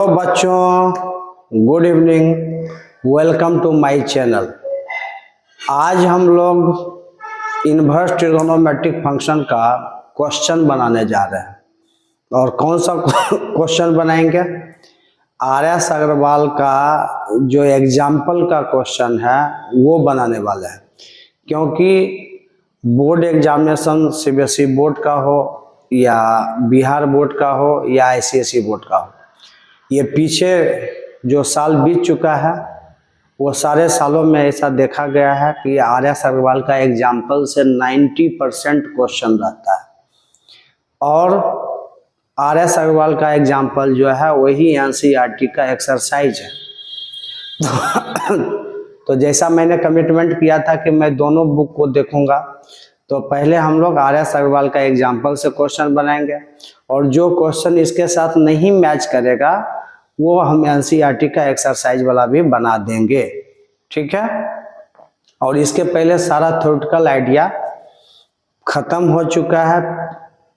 Hello बच्चों, good evening. Welcome to my channel. आज हम लोग इन्वर्स ट्रिगोनोमेट्रिक फंक्शन का क्वेश्चन बनाने जा रहे हैं। और कौन सा क्वेश्चन बनाएंगे? आर एस अग्रवाल का जो एग्जाम्पल का क्वेश्चन है वो बनाने वाले हैं, क्योंकि बोर्ड एग्जामिनेशन सीबीएसई बोर्ड का हो या बिहार बोर्ड का हो या आईसीएसई बोर्ड का हो, ये पीछे जो साल बीत चुका है वो सारे सालों में ऐसा देखा गया है कि आर एस अग्रवाल का एग्जाम्पल से 90% क्वेश्चन रहता है। और आर एस अग्रवाल का एग्जाम्पल जो है वही एनसीईआरटी का एक्सरसाइज है। तो जैसा मैंने कमिटमेंट किया था कि मैं दोनों बुक को देखूंगा, तो पहले हम लोग आर एस अग्रवाल का एग्जाम्पल से क्वेश्चन बनाएंगे और जो क्वेश्चन इसके साथ नहीं मैच करेगा वो हम एनसीईआरटी का एक्सरसाइज वाला भी बना देंगे, ठीक है। और इसके पहले सारा थ्योरेटिकल आइडिया खत्म हो चुका है।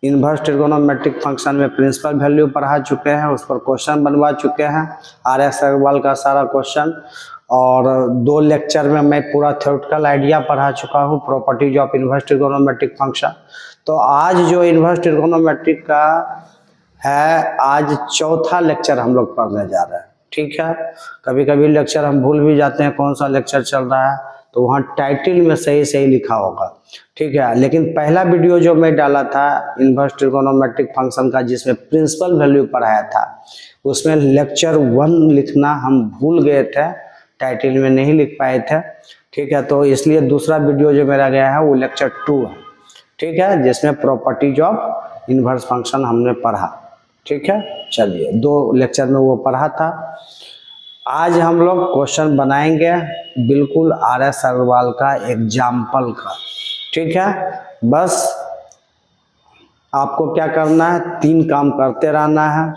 इन्वर्स ट्रिगोनोमेट्रिक फंक्शन में प्रिंसिपल वैल्यू पढ़ा चुके हैं, उस पर क्वेश्चन बनवा चुके हैं, आर एस अग्रवाल का सारा क्वेश्चन। और 2 लेक्चर में मैं पूरा थ्योरेटिकल आइडिया पढ़ा चुका हूँ, properties of inverse trigonometric function. तो आज जो इन्वर्स ट्रिगोनोमेट्रिक का है, आज चौथा लेक्चर हम लोग पढ़ने जा रहे हैं, ठीक है। कभी कभी लेक्चर हम भूल भी जाते हैं कौन सा लेक्चर चल रहा है, तो वहाँ टाइटल में सही सही लिखा होगा, ठीक है। लेकिन पहला वीडियो जो मैं डाला था इन्वर्स ट्रिगोनोमेट्रिक फंक्शन का, जिसमें प्रिंसिपल वैल्यू पढ़ाया था, उसमें लेक्चर 1 लिखना हम भूल गए थे, टाइटल में नहीं लिख पाए थे, ठीक है। तो इसलिए दूसरा वीडियो जो मेरा गया है वो लेक्चर 2 है, ठीक है, जिसमें प्रॉपर्टीज ऑफ इन्वर्स फंक्शन हमने पढ़ा, ठीक है। चलिए 2 लेक्चर में वो पढ़ा था। आज हम लोग क्वेश्चन बनाएंगे बिल्कुल आर एस अग्रवाल का एग्जाम्पल का, ठीक है। बस आपको क्या करना है, 3 काम करते रहना है।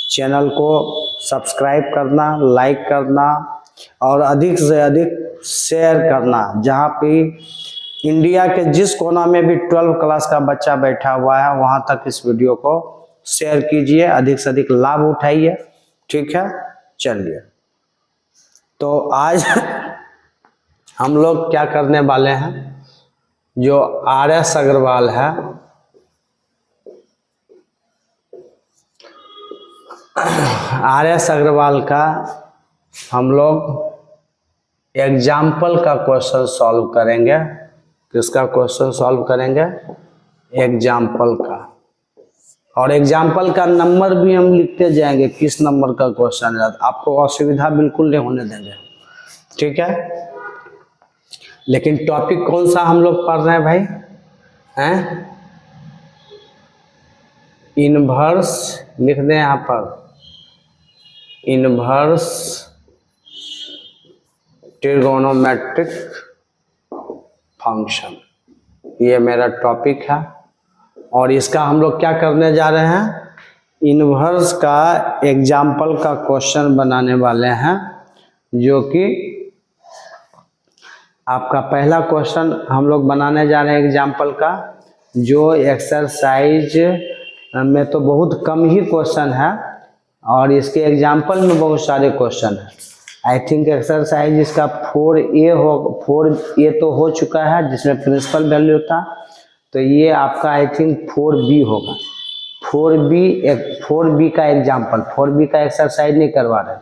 चैनल को सब्सक्राइब करना, लाइक करना और अधिक से अधिक शेयर करना। जहाँ पे इंडिया के जिस कोना में भी 12 क्लास का बच्चा बैठा हुआ है वहाँ तक इस वीडियो को शेयर कीजिए, अधिक से अधिक लाभ उठाइए, ठीक है। चलिए, तो आज हम लोग क्या करने वाले हैं, जो आर एस अग्रवाल है, आर एस अग्रवाल का हम लोग एग्जाम्पल का क्वेश्चन सॉल्व करेंगे। किसका क्वेश्चन सॉल्व करेंगे? एग्जाम्पल का। और एग्जाम्पल का नंबर भी हम लिखते जाएंगे, किस नंबर का क्वेश्चन है, आपको असुविधा बिल्कुल नहीं होने देंगे, ठीक है। लेकिन टॉपिक कौन सा हम लोग पढ़ रहे हैं भाई? हैं? इन्वर्स लिख दें यहाँ पर, इन्वर्स ट्रिगोनोमेट्रिक फंक्शन, ये मेरा टॉपिक है। और इसका हम लोग क्या करने जा रहे हैं, इन्वर्स का एग्जाम्पल का क्वेश्चन बनाने वाले हैं, जो कि आपका पहला क्वेश्चन हम लोग बनाने जा रहे हैं एग्जाम्पल का, जो एक्सरसाइज में तो बहुत कम ही क्वेश्चन है और इसके एग्जाम्पल में बहुत सारे क्वेश्चन हैं। आई थिंक एक्सरसाइज इसका 4A तो हो चुका है, जिसमें प्रिंसिपल वैल्यू था, तो ये आपका आई थिंक 4B होगा। 4B का एग्जाम्पल, 4B का एक्सरसाइज नहीं करवा रहे,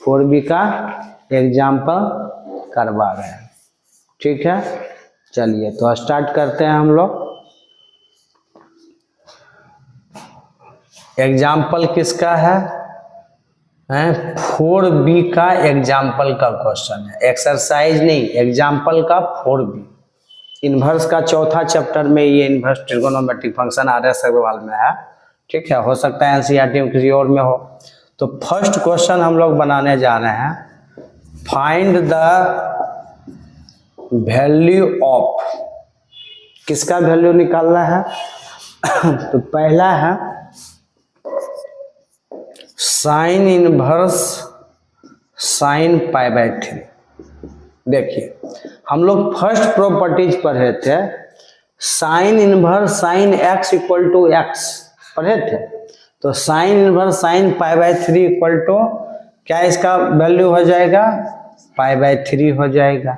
4B का एग्जाम्पल करवा रहे हैं, ठीक है। चलिए, तो स्टार्ट करते हैं हम लोग। एग्जाम्पल किसका है? 4B का एग्जाम्पल का क्वेश्चन है, एक्सरसाइज नहीं, एग्जाम्पल का 4B। इन्वर्स का चौथा चैप्टर में ये inverse trigonometric function R S Aggarwal में है, ठीक है। हो सकता है एनसीईआरटी में किसी और में हो। तो फर्स्ट क्वेश्चन हम लोग बनाने जा रहे हैं, फाइंड द वैल्यू ऑफ, किसका वैल्यू निकालना है? तो पहला है साइन इनवर्स साइन π/3। देखिए, हम लोग फर्स्ट प्रॉपर्टीज पढ़े थे, sine inverse sine x = x पढ़े थे। तो sine inverse sine pi by 3 equal to क्या इसका वैल्यू हो जाएगा, पाई बाय 3 हो जाएगा।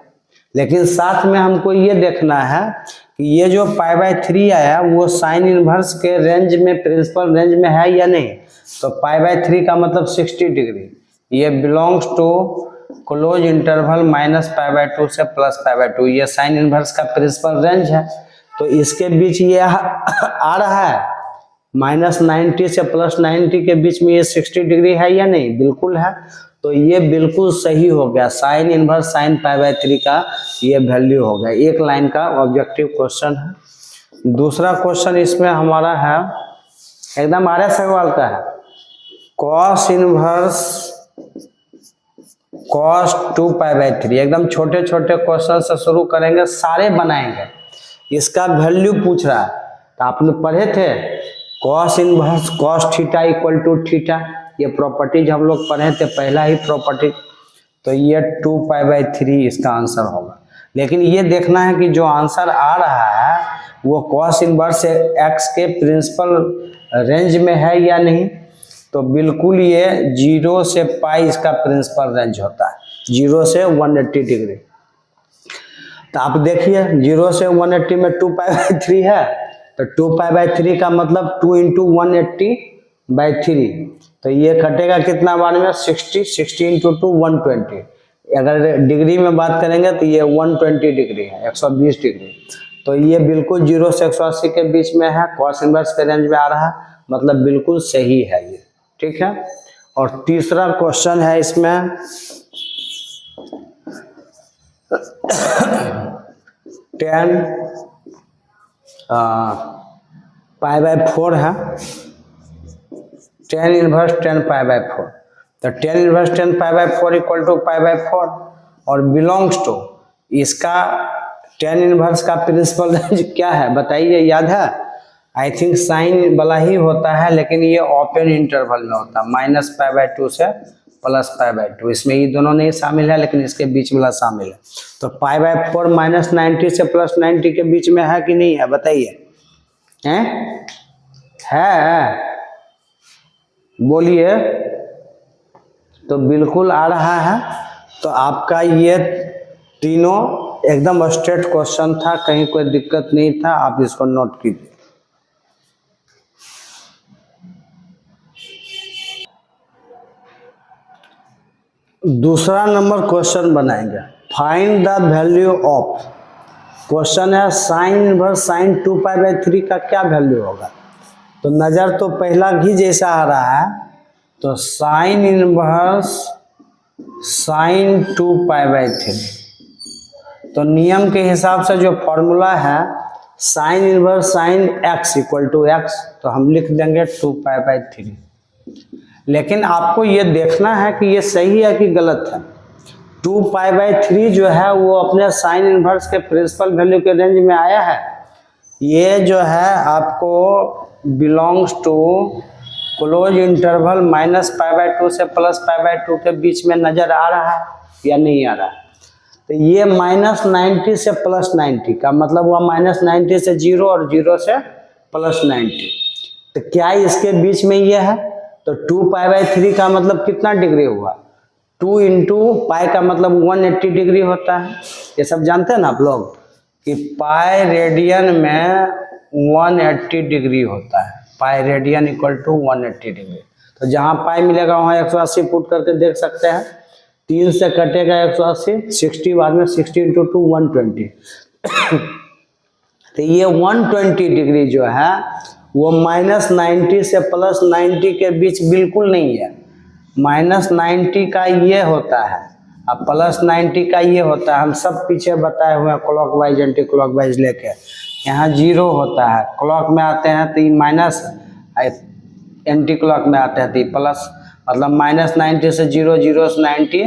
लेकिन साथ में हमको ये देखना है कि ये जो पाई बाय 3 आया वो साइन इनवर्स के रेंज में, प्रिंसिपल रेंज में है या नहीं। तो पाई बाय 3 का मतलब 60 डिग्री, ये belongs to close interval minus pi by 2 से प्लस पाई बाय 2, ये साइन इनवर्स का प्रिंसिपल रेंज है। तो इसके बीच ये आ रहा है -90 से +90 के बीच में ये 60 डिग्री है या नहीं, बिल्कुल है। तो ये बिल्कुल सही हो गया, sine inverse sine pi by 3 का ये वैल्यू हो गया। एक लाइन का ऑब्जेक्टिव क्वेश्चन है। दूसरा क्वेश्चन इसमें हमारा है एकदम आर्य सवाल का है, cos inverse cos 2 pi by 3, एकदम छोटे छोटे क्वेश्चन से शुरू करेंगे, सारे बनाएंगे। इसका वैल्यू पूछ रहा है, तो आपने पढ़े थे cos inverse cos theta equal to theta, ये प्रॉपर्टीज हम लोग पढ़े थे, पहला ही प्रॉपर्टी। तो ये 2 पाई बाय 3 इसका आंसर होगा। लेकिन ये देखना है कि जो आंसर आ रहा है वो कॉस इनवर्स एक्स के प्रिंसिपल रेंज में है या नहीं। तो बिल्कुल ये 0 से पाई इसका प्रिंसिपल रेंज होता है, 0 से 180 डिग्री। तो आप देखिए 0 से 180 में 2 पाई बाय 3 है, तो 2 पाई बाय 3 का मतलब 2 इंटू 180/3, तो ये कटेगा कितना बार में 60, 60 इंटू 2 120। अगर डिग्री में बात करेंगे तो ये 120 डिग्री है, 120 डिग्री। तो ये बिल्कुल 0 से 180 के बीच में है, कॉस इनवर्स के रेंज में आ रहा है, मतलब बिल्कुल सही है ये, ठीक है। और तीसरा क्वेश्चन है इसमें 10 पाई बाय 4 है, 10 इनवर्स 10 पाई बाय 4। तो 10 inverse 10 pi by 4 equal to pi by 4 और बिलोंग्स टू इसका 10 इनवर्स का प्रिंसिपल रेंज क्या है बताइए, याद है? आई थिंक साइन वाला ही होता है, लेकिन ये ओपन इंटरवल में होता है, -π/2 से +π/2। इसमें ये दोनों नहीं शामिल है, लेकिन इसके बीच वाला शामिल है। तो π/4 -90 से +90 के बीच में है कि नहीं है बताइए? है, बोलिए। तो बिल्कुल आ रहा है। तो आपका ये तीनों एकदम स्ट्रेट क्वेश्चन था, कहीं कोई दिक्कत नहीं था, आप इसको नोट कीजिए। दूसरा नंबर क्वेश्चन बनाएंगे, find the value of, question है sine inverse sine 2 pi by 3 का क्या वैल्यू होगा। तो नज़र तो पहला भी जैसा आ रहा है, तो sine inverse sine 2 pi by 3, तो नियम के हिसाब से जो फॉर्मूला है sine inverse sine x equal to x, तो हम लिख देंगे 2 पाई बाय 3। लेकिन आपको ये देखना है कि ये सही है कि गलत है। 2 पाई बाय 3 जो है वो अपने साइन इनवर्स के प्रिंसिपल वैल्यू के रेंज में आया है। ये जो है आपको बिलोंग्स टू क्लोज इंटरवल -π/2 से +π/2 के बीच में नजर आ रहा है या नहीं आ रहा है। तो ये -90 से +90 का मतलब हुआ -90 से 0 और 0 से +90। तो क्या इसके बीच में ये है? तो 2 पाई बाय 3 का मतलब कितना डिग्री हुआ? 2 इंटू पाई का मतलब 180 डिग्री होता है। ये सब जानते हैं ना आप लोग कि पाई रेडियन में 180 डिग्री होता है, pi radian equal to 180 degree. तो जहाँ पाई मिलेगा वहाँ 180 पुट करके देख सकते हैं, 3 से कटेगा 180, 60 बाद में 60 इंटू 2 120। तो ये 120 डिग्री जो है वो -90 से +90 के बीच बिल्कुल नहीं है। -90 का ये होता है अब +90 का ये होता है। हम सब पीछे बताए हुए हैं क्लॉकवाइज एंटी क्लॉकवाइज लेके, यहाँ 0 होता है, क्लॉक में आते हैं तो ये माइनस, एंटी क्लॉक में आते हैं तो ये प्लस, मतलब -90 से 0, 0 से 90,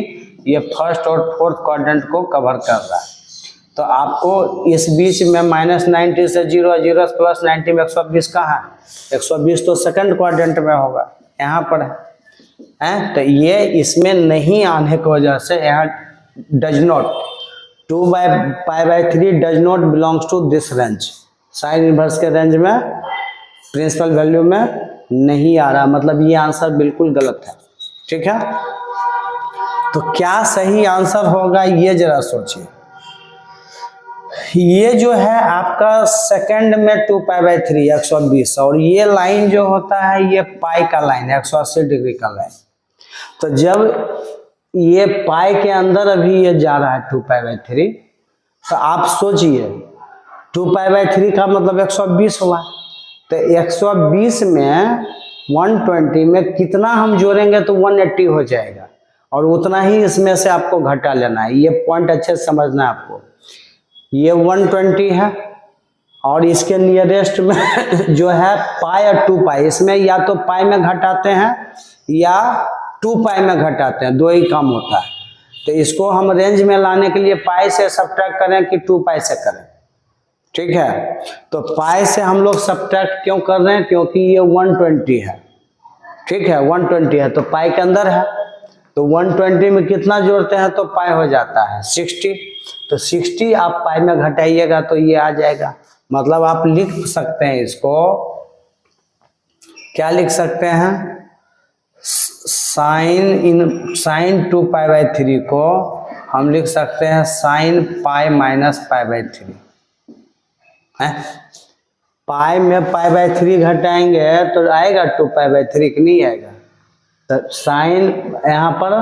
ये फर्स्ट और फोर्थ क्वाड्रेंट को कवर कर रहा है। तो आपको इस बीच में -90 से 0, 0 से +90 में 120 कहाँ है? 120 तो सेकंड क्वाड्रेंट में होगा, यहाँ पर है। तो ये इसमें नहीं आने की वजह से यहाँ does not 2 pi by 3 does not belongs to this range, sine inverse के रेंज में प्रिंसिपल वैल्यू में नहीं आ रहा, मतलब ये आंसर बिल्कुल गलत है। ठीक है, तो क्या सही आंसर होगा ये जरा सोचिए। ये जो है आपका सेकंड में 2π/3 120, और ये लाइन जो होता है ये पाई का लाइन 180 डिग्री का लाइन। तो जब ये पाई के अंदर अभी ये जा रहा है 2π/3, तो आप सोचिए 2π/3 का मतलब 120 हुआ। तो 120 में 120 में कितना हम जोड़ेंगे तो 180 हो जाएगा, और उतना ही इसमें से आपको घटा लेना है। ये पॉइंट अच्छे से समझना है आपको। ये 120 है और इसके नियरेस्ट में जो है पाई और 2π, इसमें या तो पाई में घटाते हैं या 2π में घटाते हैं, दो ही काम होता है। तो इसको हम रेंज में लाने के लिए पाई से सब्ट्रैक्ट करें कि 2π से करें। ठीक है, तो पाई से हम लोग सब्ट्रैक्ट क्यों कर रहे हैं, क्योंकि ये 120 है। ठीक है, 120 है तो पाई के अंदर है, तो 120 में कितना जोड़ते हैं तो पाई हो जाता है 60। तो 60 आप पाई में घटाइएगा तो ये आ जाएगा। मतलब आप लिख सकते हैं इसको, क्या लिख सकते हैं, साइन 2π/3 को हम लिख सकते हैं साइन पाई माइनस π/3 है। पाई में π/3 घटाएंगे तो आएगा 2π/3 कि नहीं आएगा। तो साइन यहाँ पर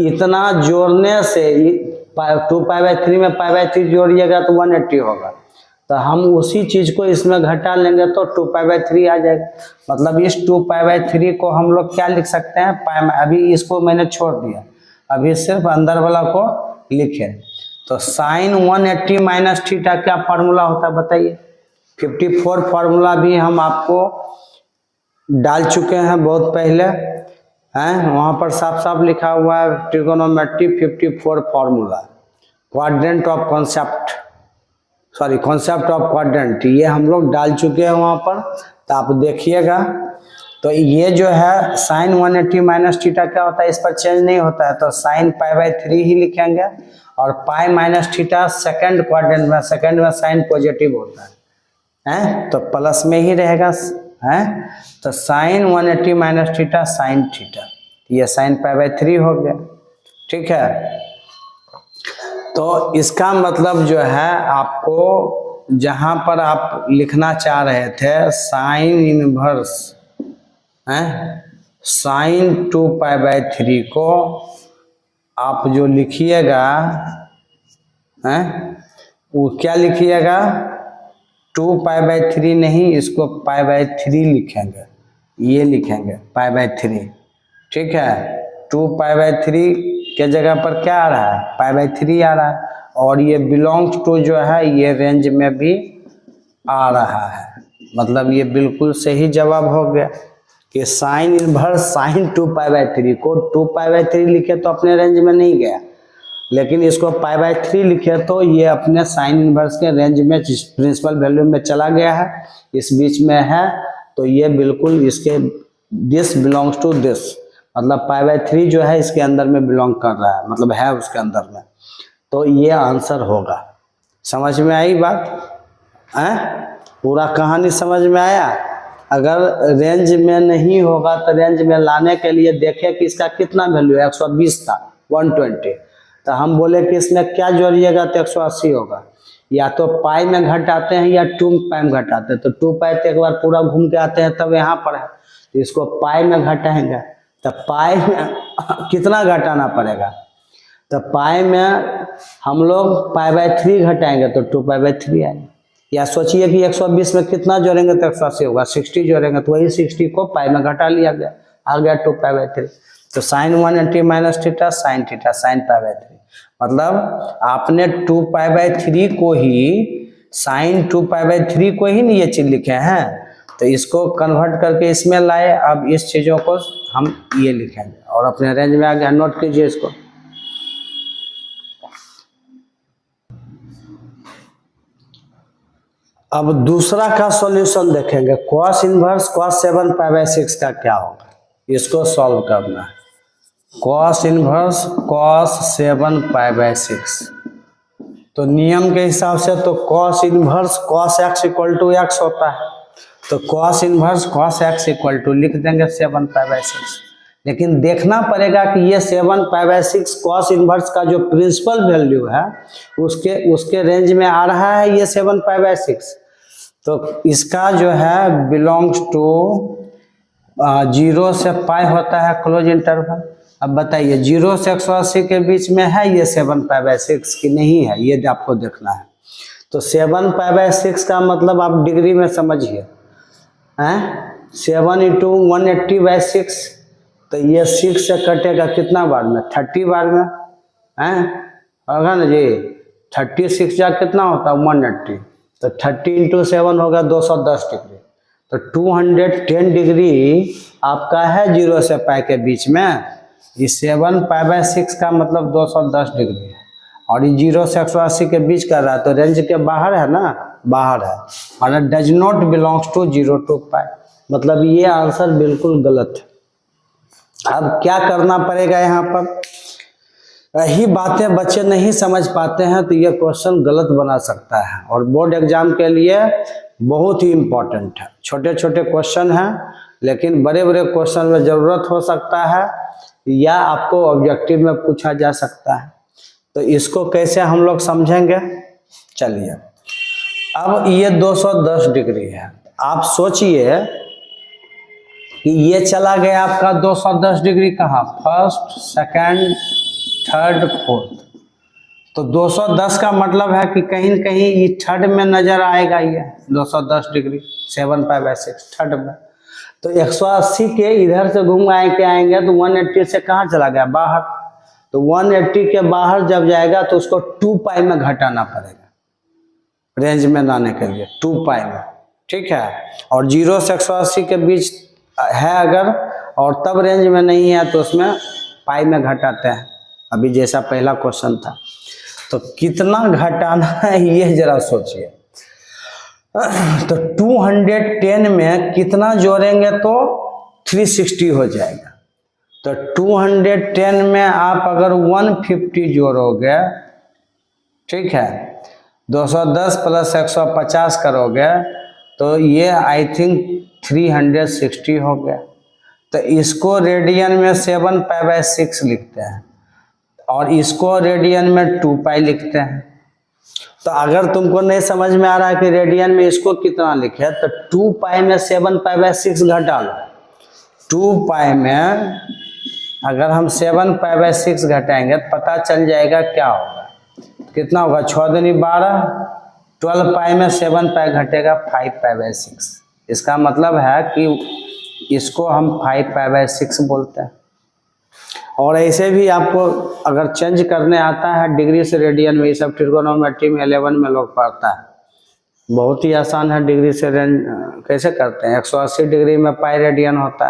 इतना जोड़ने से 2π/3 में π/3 जोड़िएगा तो 180 होगा। तो हम उसी चीज को इसमें घटा लेंगे तो 2π/3 आ जाएगा। मतलब इस 2π/3 को हम लोग क्या लिख सकते हैं, पाई में। अभी इसको मैंने छोड़ दिया, अभी सिर्फ अंदर वाला को लिखे। तो साइन 180 माइनस थीटा क्या फार्मूला होता है बताइए। 54 फार्मूला भी हम आपको डाल चुके हैं बहुत पहले, हैं वहाँ पर साफ साफ लिखा हुआ है trigonometry 54 formula, quadrant of concept of quadrant, ये हम लोग डाल चुके हैं वहाँ पर। तो आप देखिएगा, तो ये जो है साइन 180 माइनस थीटा क्या होता है, इस पर चेंज नहीं होता है, तो साइन π/3 ही लिखेंगे। और pi minus theta second quadrant में, सेकंड में साइन पॉजिटिव होता है, तो प्लस में ही रहेगा है। तो sine 180 minus theta sine theta, ये साइन π/3 हो गया। ठीक है, तो इसका मतलब जो है आपको जहां पर आप लिखना चाह रहे थे साइन इनवर्स है साइन 2π/3 को आप जो लिखिएगा है वो क्या लिखिएगा, 2π/3 नहीं, इसको π/3 लिखेंगे, ये लिखेंगे π/3। ठीक है, 2π/3 के जगह पर क्या आ रहा है, π/3 आ रहा है। और ये बिलोंग्स टू जो है ये रेंज में भी आ रहा है। मतलब ये बिल्कुल सही जवाब हो गया कि साइन इनवर्स साइन 2π/3 को 2π/3 लिखे तो अपने रेंज में नहीं गया, लेकिन इसको π/3 लिखे तो ये अपने साइन इनवर्स के रेंज में प्रिंसिपल वैल्यू में चला गया है, इस बीच में है। तो ये बिल्कुल इसके दिस बिलोंग्स टू दिस, मतलब π/3 जो है इसके अंदर में बिलोंग कर रहा है, मतलब है उसके अंदर में। तो ये आंसर होगा। समझ में आई बात है, पूरा कहानी समझ में आया। अगर रेंज में नहीं होगा तो रेंज में लाने के लिए देखें कि इसका कितना वैल्यू है, 120 था 120, तो हम बोले कि इसमें क्या जोड़िएगा तो 180 होगा। या तो पाई में घटाते हैं या 2π में घटाते हैं, तो 2π तो एक बार पूरा घूम के आते हैं तब यहाँ पर है, तो इसको पाई में घटाएंगे। तो पाई में कितना घटाना पड़ेगा, तो पाई में हम लोग π/3 घटाएंगे तो 2π/3 आएगा। या सोचिए कि 120 में कितना जोड़ेंगे तो 180 होगा, 60 जोड़ेंगे तो वही 60 को पाई में घटा लिया गया, आ गया 2π/3। तो साइन 180 माइनस थीटा साइन π/3, मतलब आपने 2π/3 को ही साइन 2π/3 को ही नहीं ये चीज लिखे हैं, तो इसको कन्वर्ट करके इसमें लाए। अब इस चीजों को हम ये लिखेंगे और अपने रेंज में आ गया। नोट कीजिए इसको। अब दूसरा का सॉल्यूशन देखेंगे, cos इनवर्स cos 7π/6 का क्या होगा, इसको सॉल्व करना है। cos इनवर्स cos 7π/6, तो नियम के हिसाब से तो cos inverse cos x = x होता है, तो cos inverse cos x equal to लिख देंगे 7π/6। लेकिन देखना पड़ेगा कि ये 7π/6 कॉस इनवर्स का जो प्रिंसिपल वैल्यू है उसके रेंज में आ रहा है ये 7π/6। तो इसका जो है बिलोंग्स टू 0 से पाई होता है क्लोज इंटरवल। अब बताइए 0 से 180 के बीच में है ये 7π/6 की नहीं है, ये आपको देखना है। तो 7π/6 का मतलब आप डिग्री में समझिए, 7 × 180/6, तो ये 6 से कटेगा कितना बार में, 30 बार में, होगा ना जी। 36 जा कितना होता है 180, तो 30 × 7 होगा 210 डिग्री। तो 210 डिग्री आपका है 0 से पाई के बीच में। इस 7π/6 का मतलब 210 डिग्री है, और ये 0 से 180 के बीच कर रहा है, तो रेंज के बाहर है ना, बाहर है, और does not belongs to 0 to pi, मतलब ये आंसर बिल्कुल गलत है। अब क्या करना पड़ेगा यहाँ पर, यही बातें बच्चे नहीं समझ पाते हैं तो ये क्वेश्चन गलत बना सकता है, और बोर्ड एग्जाम के लिए बहुत ही इम्पोर्टेंट है। छोटे छोटे क्वेश्चन हैं लेकिन बड़े बड़े क्वेश्चन में ज़रूरत हो सकता है, या आपको ऑब्जेक्टिव में पूछा जा सकता है। तो इसको कैसे हम लोग समझेंगे, चलिए। अब ये 210 डिग्री है, आप सोचिए कि ये चला गया आपका 210 डिग्री कहाँ, फर्स्ट, सेकंड, थर्ड, फोर्थ। तो 210 का मतलब है कि कहीं न कहीं ये थर्ड में नजर आएगा, ये 210 डिग्री 7π/6 थर्ड में। तो 180 के इधर से घूम के आएंगे तो 180 से कहाँ चला गया, बाहर। तो 180 के बाहर जब जाएगा तो उसको 2 पाई में घटाना पड़ेगा रेंज में लाने के लिए, 2 पाई में, ठीक है। और 0 से 180 के बीच है अगर, और तब रेंज में नहीं है तो उसमें पाई में घटाते हैं, अभी जैसा पहला क्वेश्चन था। तो कितना घटाना है ये जरा सोचिए। तो 210 में कितना जोड़ेंगे तो 360 हो जाएगा। तो 210 में आप अगर 150 जोड़ोगे, ठीक है, 210 + 150 करोगे तो ये आई थिंक 360 हो गया। तो इसको रेडियन में 7π/6 लिखते हैं, और इसको रेडियन में 2 पाई लिखते हैं। तो अगर तुमको नहीं समझ में आ रहा है कि रेडियन में इसको कितना लिखे, तो 2 पाई में 7π/6 घटा लो। 2 पाई में अगर हम 7π/6 घटाएंगे तो पता चल जाएगा क्या होगा, कितना होगा, 6 दूनी 12, 12 पाई में 7 पाई घटेगा 5π/6। इसका मतलब है कि इसको हम 5π/6 बोलते हैं। और ऐसे भी आपको अगर चेंज करने आता है डिग्री से रेडियन में, ये सब ट्रिगोनोमेट्री में 11 में लोग पढ़ता है, बहुत ही आसान है। डिग्री से रेंज कैसे करते हैं, 180 डिग्री में पाई रेडियन होता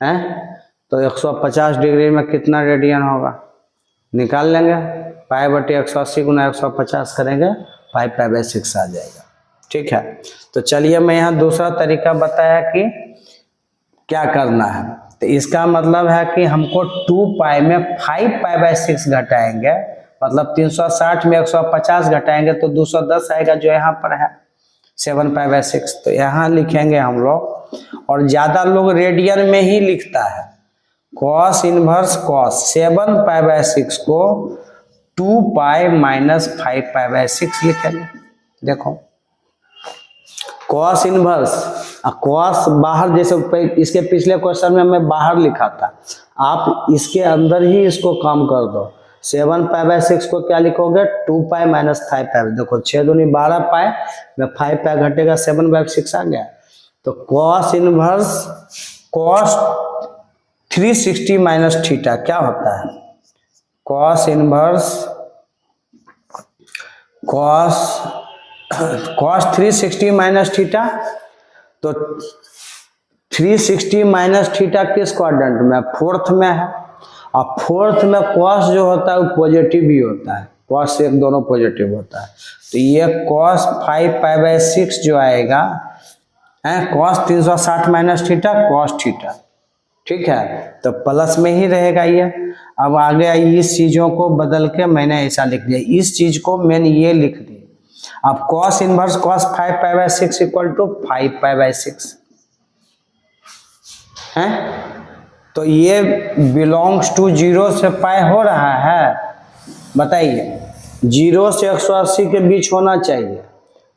है, तो 150 डिग्री में कितना रेडियन होगा निकाल लेंगे, पाई बटे 180 × 150 करेंगे, 5π/6 आ जाएगा, ठीक है। तो चलिए मैं यहाँ दूसरा तरीका बताया कि क्या करना है। तो इसका मतलब है कि हमको 2 पाई में 5π/6 घटाएंगे, मतलब 360 में 150 घटाएंगे तो 210 आएगा, जो यहाँ पर है 7π/6। तो यहाँ लिखेंगे हम लोग, और ज़्यादा लोग रेडियन में ही लिखता है। कॉस इनवर्स कॉस 7π/6 को 2 पाई माइनस 5π/6 लिखेंगे। देखो कॉस इनवर्स, कॉस बाहर, जैसे इसके पिछले क्वेश्चन में मैं बाहर लिखा था, आप इसके अंदर ही इसको काम कर दो। 7π/6 को क्या लिखोगे, 2 पाई माइनस 5 पाई। देखो 6 दूनी 12 पाई में 5 पाई घटेगा, 7/6 आ गया। तो cos inverse cos 360 minus theta क्या होता है, cos inverse cos 360 minus theta. तो 360 माइनस थीटा किस क्वाड्रेंट में, फोर्थ में है, और फोर्थ में कॉस जो होता है वो पॉजिटिव ही होता है, कॉस एक दोनों पॉजिटिव होता है। तो ये कॉस 5π/6 जो आएगा, cos 360 minus theta cos theta, ठीक है, तो प्लस में ही रहेगा ये। अब आगे इस चीज़ों को बदल के मैंने ऐसा लिख दिया, इस चीज़ को मैंने ये लिख दिया। अब cos inverse cos 5π/6 equal to 5π/6 है। तो ये बिलोंग्स टू 0 से पाई हो रहा है, बताइए 0 से 180 के बीच होना चाहिए,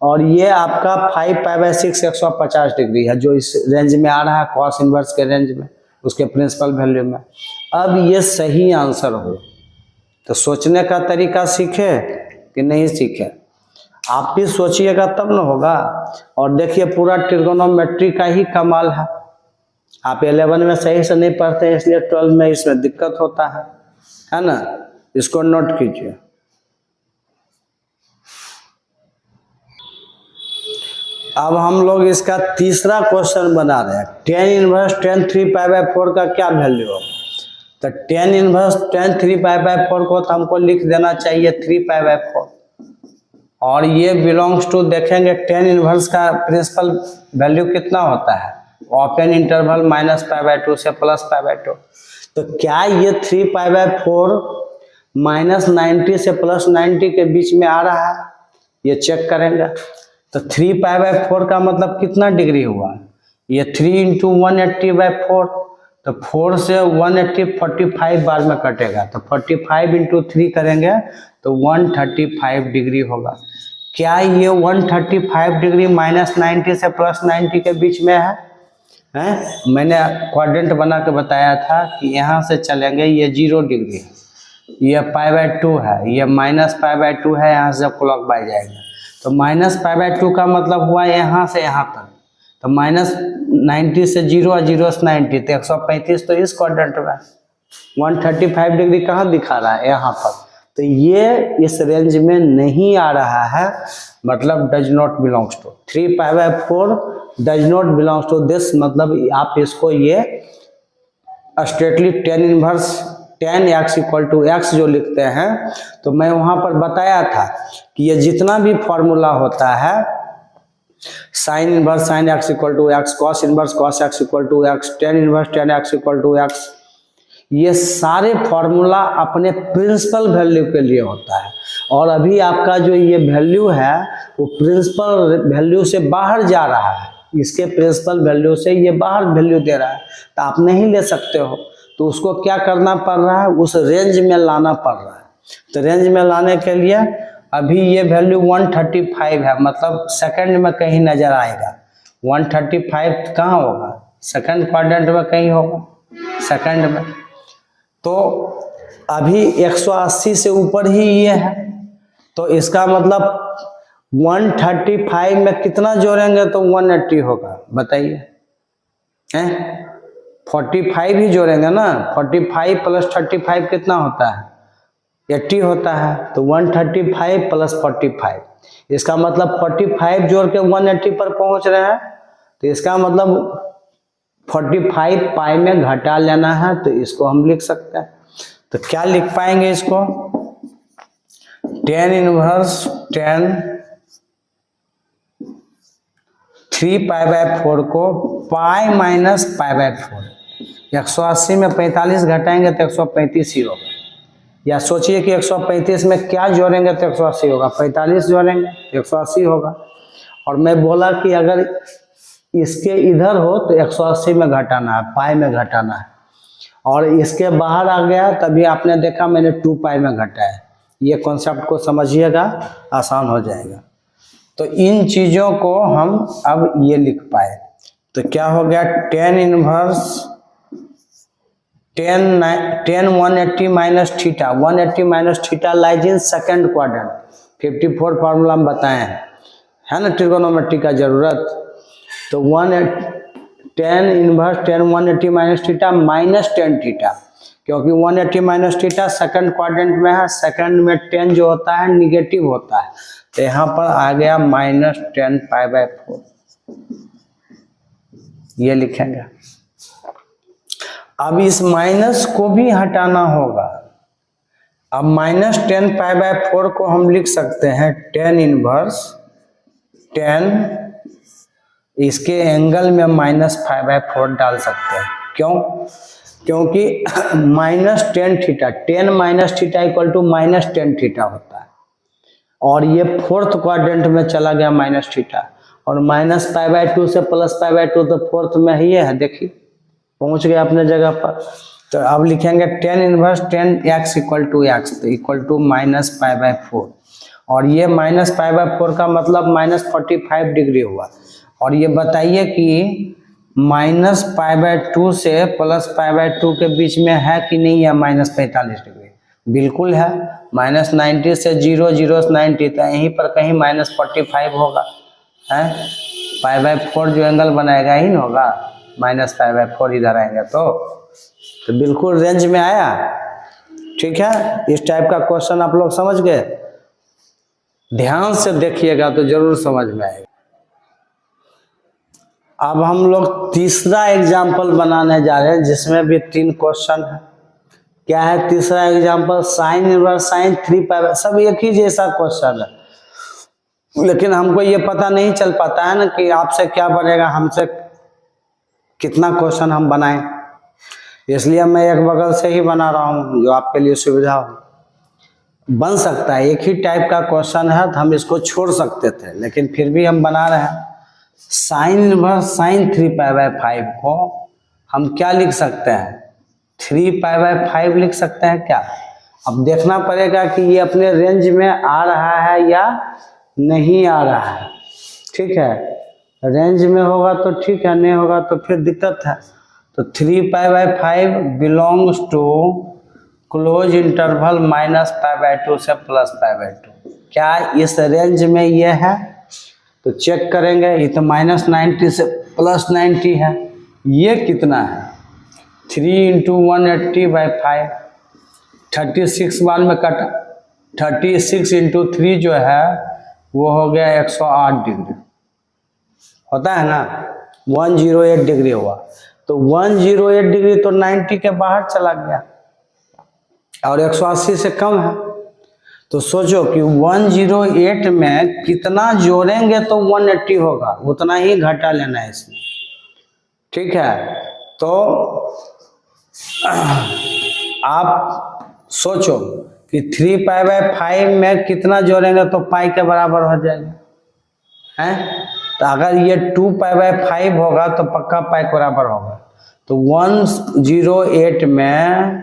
और ये आपका 5π/6 150 डिग्री है, जो इस रेंज में आ रहा है cos इनवर्स के रेंज में, उसके प्रिंसिपल वैल्यू में। अब ये सही आंसर हो तो सोचने का तरीका सीखे कि नहीं सीखे, आप भी सोचिएगा तब ना होगा। और देखिए पूरा ट्रिगोनोमेट्री का ही कमाल है, आप 11 में सही से नहीं पढ़ते हैं इसलिए 12 में इसमें दिक्कत होता है ना, इसको नोट कीजिए। अब हम लोग इसका तीसरा क्वेश्चन बना रहे हैं। tan इनवर्स tan 3π/4 का क्या वैल्यू होगा? तो tan इनवर्स tan 3π/4 को तो हमको लिख देना चाहिए 3π/4, और ये बिलोंग्स टू देखेंगे tan इनवर्स का प्रिंसिपल वैल्यू कितना होता है, ओपन इंटरवल -π/2 से +π/2। तो क्या ये 3π/4 -90 से +90 के बीच में आ रहा है, ये चेक करेंगे। तो 3π/4 का मतलब कितना डिग्री हुआ, ये 3 × 180/4, तो 4 से 180 45 बार में कटेगा, तो 45 × 3 करेंगे तो 135 डिग्री होगा। क्या ये 135 डिग्री -90 से +90 के बीच में है? मैंने क्वाड्रेंट बना के बताया था कि यहाँ से चलेंगे, ये 0 डिग्री है, ये π/2 है, ये -π/2 है, यहाँ से क्लॉक बाय जाएगा, तो -π/2 का मतलब हुआ यहाँ से यहाँ तक, तो -90 से 0 और 0 से 90, तो 135 तो इस क्वाड्रेंट में, 135 डिग्री कहाँ दिखा रहा है, यहाँ पर। तो ये इस रेंज में नहीं आ रहा है, मतलब does not belongs to 3π/4 does not belongs to this, मतलब आप इसको ये straightly tan inverse tan x equal to x जो लिखते हैं, तो मैं वहां पर बताया था कि ये जितना भी फॉर्मूला होता है, sine inverse sine x equal to x, cos inverse cos x equal to x, tan inverse tan x equal to x, ये सारे फॉर्मूला अपने प्रिंसिपल वैल्यू के लिए होता है, और अभी आपका जो ये वैल्यू है वो प्रिंसिपल वैल्यू से बाहर जा रहा है, इसके प्रिंसिपल वैल्यू से ये बाहर वैल्यू दे रहा है, तो आप नहीं ले सकते हो, तो उसको क्या करना पड़ रहा है, उस रेंज में लाना पड़ रहा है। तो रेंज में लाने के लिए अभी ये वैल्यू 135 है, मतलब सेकंड में कहीं नजर आएगा, 135 कहाँ होगा, सेकंड क्वाड्रेंट में कहीं होगा, सेकंड में। तो अभी 180 से ऊपर ही ये है, तो इसका मतलब 135 में कितना जोड़ेंगे तो 180 होगा, बताइए हैं, 45 ही जोड़ेंगे ना, 45 + 35 कितना होता है, 80 होता है, तो 135 + 45, इसका मतलब 45 जोड़ के 180 पर पहुंच रहे हैं, तो इसका मतलब 45 पाई में घटा लेना है, तो इसको हम लिख सकते हैं। तो क्या लिख पाएंगे इसको, tan इनवर्स tan 3π/4 को पाई -π/4, 180 में 45 घटाएंगे तो 135 ही होगा, या सोचिए कि 135 में क्या जोड़ेंगे तो 180 होगा, 45 जोड़ेंगे तो 180 होगा, और मैं बोला कि अगर इसके इधर हो तो 180 में घटाना है, पाई में घटाना है, और इसके बाहर आ गया तभी आपने देखा मैंने 2 पाई में घटाया। ये कॉन्सेप्ट को समझिएगा, आसान हो जाएगा। तो इन चीज़ों को हम अब ये लिख पाए, तो क्या हो गया, tan inverse tan 180 minus theta, 180 minus theta lies in second quadrant, 54 formula हम बताए हैं, है ना, ट्रिगोनोमेट्री का जरूरत। तो tan inverse tan 180 minus theta minus tan theta, क्योंकि 180 माइनस थीटा सेकंड क्वाड्रेंट में है, सेकंड में tan जो होता है निगेटिव होता है, तो यहाँ पर आ गया -tan π/4, ये लिखेंगे। अब इस माइनस को भी हटाना होगा, अब -tan π/4 को हम लिख सकते हैं tan इनवर्स tan, इसके एंगल में -π/4 डाल सकते हैं, क्यों, क्योंकि -tan theta, tan - theta equal to -tan theta होता है, और ये फोर्थ क्वाड्रेंट में चला गया माइनस थीटा, और माइनस पाई बाय 2 से प्लस पाई बाय 2 तो फोर्थ में ही है, देखिए पहुंच गया अपने जगह पर। तो अब लिखेंगे tan inverse tan x equal to x, तो equal to minus pi by 4, और ये माइनस पाई बाय 4 का मतलब माइनस 45 डिग्री हुआ। और ये बताइए कि माइनस पाई बाय 2 से प्लस पाई बाय 2 के बीच में है कि नहीं है माइनस 45 डिग्री? बिल्कुल है। माइनस 90 से 0 0 90, तो यहीं पर कहीं माइनस 45 होगा, है पाई बाय 4 जो एंगल बनाएगा ही ना होगा, माइनस पाई बाय 4 इधर आएंगे तो बिल्कुल रेंज में आया। ठीक है, इस टाइप का क्वेश्चन आप लोग समझ गए, ध्यान से देखिएगा तो जरूर समझ में आएगा। अब हम लोग तीसरा एग्जाम्पल बनाने जा रहे हैं जिसमें भी 3 क्वेश्चन है। क्या है तीसरा example? Sign inverse sine 3 pi bye, सब एक ही जैसा क्वेश्चन है, लेकिन हमको ये पता नहीं चल पाता है ना कि आपसे क्या बनेगा, हमसे कितना क्वेश्चन हम बनाएं, इसलिए मैं एक बगल से ही बना रहा हूँ जो आपके लिए सुविधा हो। बन सकता है एक ही टाइप का क्वेश्चन है तो हम इसको छोड़ सकते थे, लेकिन फिर भी हम बना रहे हैं। Sign inverse sine 3 pi by 5 को हम क्या लिख सकते हैं? 3 पाई बाय 5 लिख सकते हैं क्या? अब देखना पड़ेगा कि ये अपने रेंज में आ रहा है या नहीं आ रहा है। ठीक है, रेंज में होगा तो ठीक है, नहीं होगा तो फिर दिक्कत है। तो 3 pi by 5 belongs to close interval minus pi by 2 से प्लस पाई बाय 2। क्या इस रेंज में ये है? तो चेक करेंगे, ये तो माइनस 90 से प्लस 90 है, ये कितना है? 3 इंटू 180 बाई 5, 36 बार में कटा, 36 इंटू 3 जो है वो हो गया 108 डिग्री, होता है ना, 108 डिग्री हुआ। तो 108 डिग्री तो 90 के बाहर चला गया और 180 से कम है। तो सोचो कि 108 में कितना जोड़ेंगे तो 180 होगा, उतना ही घटा लेना है इसमें। ठीक है, तो आप सोचो कि 3 पाई बाय 5 में कितना जोड़ेंगे तो पाई के बराबर हो जाएगा, हैं? तो अगर ये 2 पाई बाय 5 होगा तो पक्का पाई के बराबर होगा। तो 108 में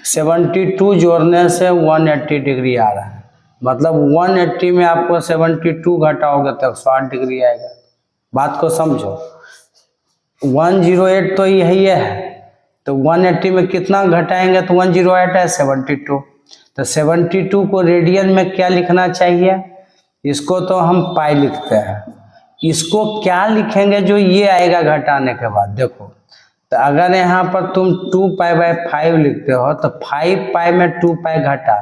72 जोड़ने से 180 डिग्री आ रहा है, मतलब 180 में आपको 72 घटाओगे तो 108 डिग्री आएगा। बात को समझो, 108 तो यही है, तो 180 में कितना घटाएंगे तो 108 है 72। तो 72 को रेडियन में क्या लिखना चाहिए? इसको तो हम पाई लिखते हैं, इसको क्या लिखेंगे जो ये आएगा घटाने के बाद? देखो, तो अगर यहाँ पर तुम 2 पाई बाय 5 लिखते हो तो 5 पाई में 2 पाई घटा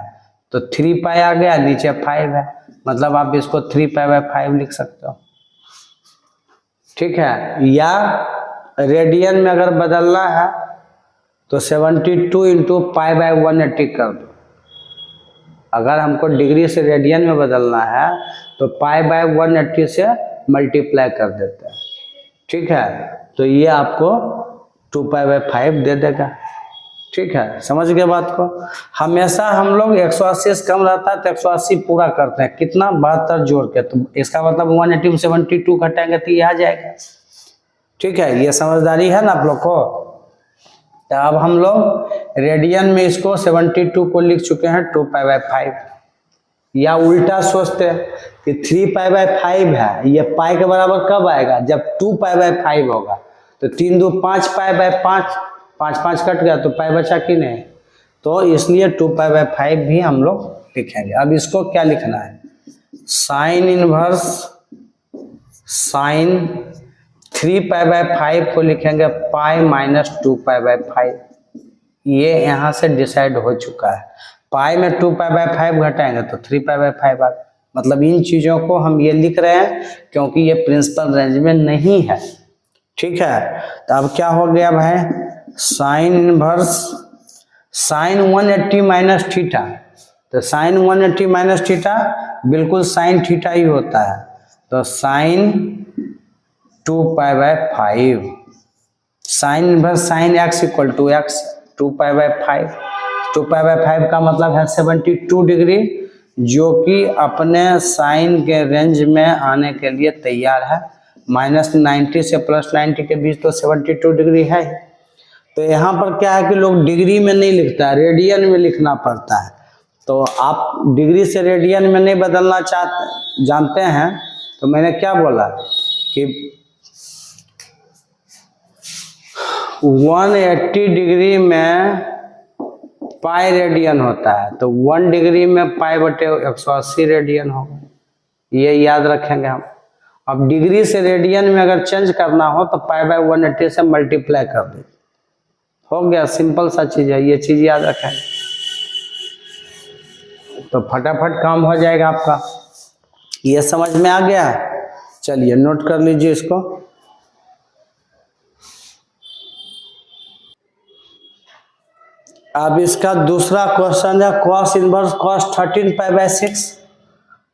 तो 3 पाई आ गया, नीचे 5 है, मतलब आप इसको 3 पाई बाय 5 लिख सकते हो। ठीक है, या रेडियन में अगर बदलना है तो 72 इंटू पाई बाय 180 कर दो। अगर हमको डिग्री से रेडियन में बदलना है तो पाई बाय 180 से मल्टीप्लाई कर देते हैं। ठीक है, तो ये आपको 2 पाई बाय 5 दे देगा। ठीक है, समझ गए बात को। हमेशा हम लोग 180 से कम रहता है तो 180 पूरा करते हैं, कितना 72 जोड़ के, तो इसका मतलब 180 में 72 घटाएंगे तो ये आ जाएगा। ठीक है, ये समझदारी है ना आप लोग को। तो अब हम लोग रेडियन में इसको 72 को लिख चुके हैं 2 पाई बाय 5, या उल्टा सोचते हैं कि 3 पाई बाय 5 है, ये पाई के बराबर कब आएगा? जब 2 पाई बाय 5 होगा। तो 3 2 5 पाई बाय 5, 5 5 कट गया तो पाई बचा कि नहीं, तो इसलिए 2 पाई बाय 5 भी हम लोग लिखेंगे। अब इसको क्या लिखना है? Sine inverse sine 3 pi by 5 को लिखेंगे पाई माइनस 2 पाई बाय 5। ये यहाँ से डिसाइड हो चुका है, पाई में 2 पाई बाय 5 घटाएंगे तो 3 पाई बाय 5 आ गया। मतलब इन चीज़ों को हम ये लिख रहे हैं क्योंकि ये प्रिंसिपल रेंज में नहीं है। ठीक है, तो अब क्या हो गया भाई? Sine inverse sine 180 minus theta, तो साइन 180 माइनस थीटा बिल्कुल साइन थीटा ही होता है, तो sine 2 pi by 5, sine inverse sine x equal to x 2 pi by 5। 2 pi by 5 का मतलब है 72 डिग्री, जो कि अपने साइन के रेंज में आने के लिए तैयार है। -90 से +90 के बीच तो 72 डिग्री है। तो यहाँ पर क्या है कि लोग डिग्री में नहीं लिखता है, रेडियन में लिखना पड़ता है। तो आप डिग्री से रेडियन में नहीं बदलना जानते हैं, तो मैंने क्या बोला कि 180 डिग्री में पाई रेडियन होता है, तो 1 डिग्री में पाई/180 रेडियन होगा। ये याद रखेंगे हम। अब डिग्री से रेडियन में अगर चेंज करना हो तो पाई/180 से मल्टीप्लाई कर दे, हो गया। सिंपल सा चीज है, ये चीज याद रखें तो फटाफट काम हो जाएगा आपका। ये समझ में आ गया? चलिए नोट कर लीजिए इसको। अब इसका दूसरा क्वेश्चन है cos इनवर्स cos 13 पाई/6।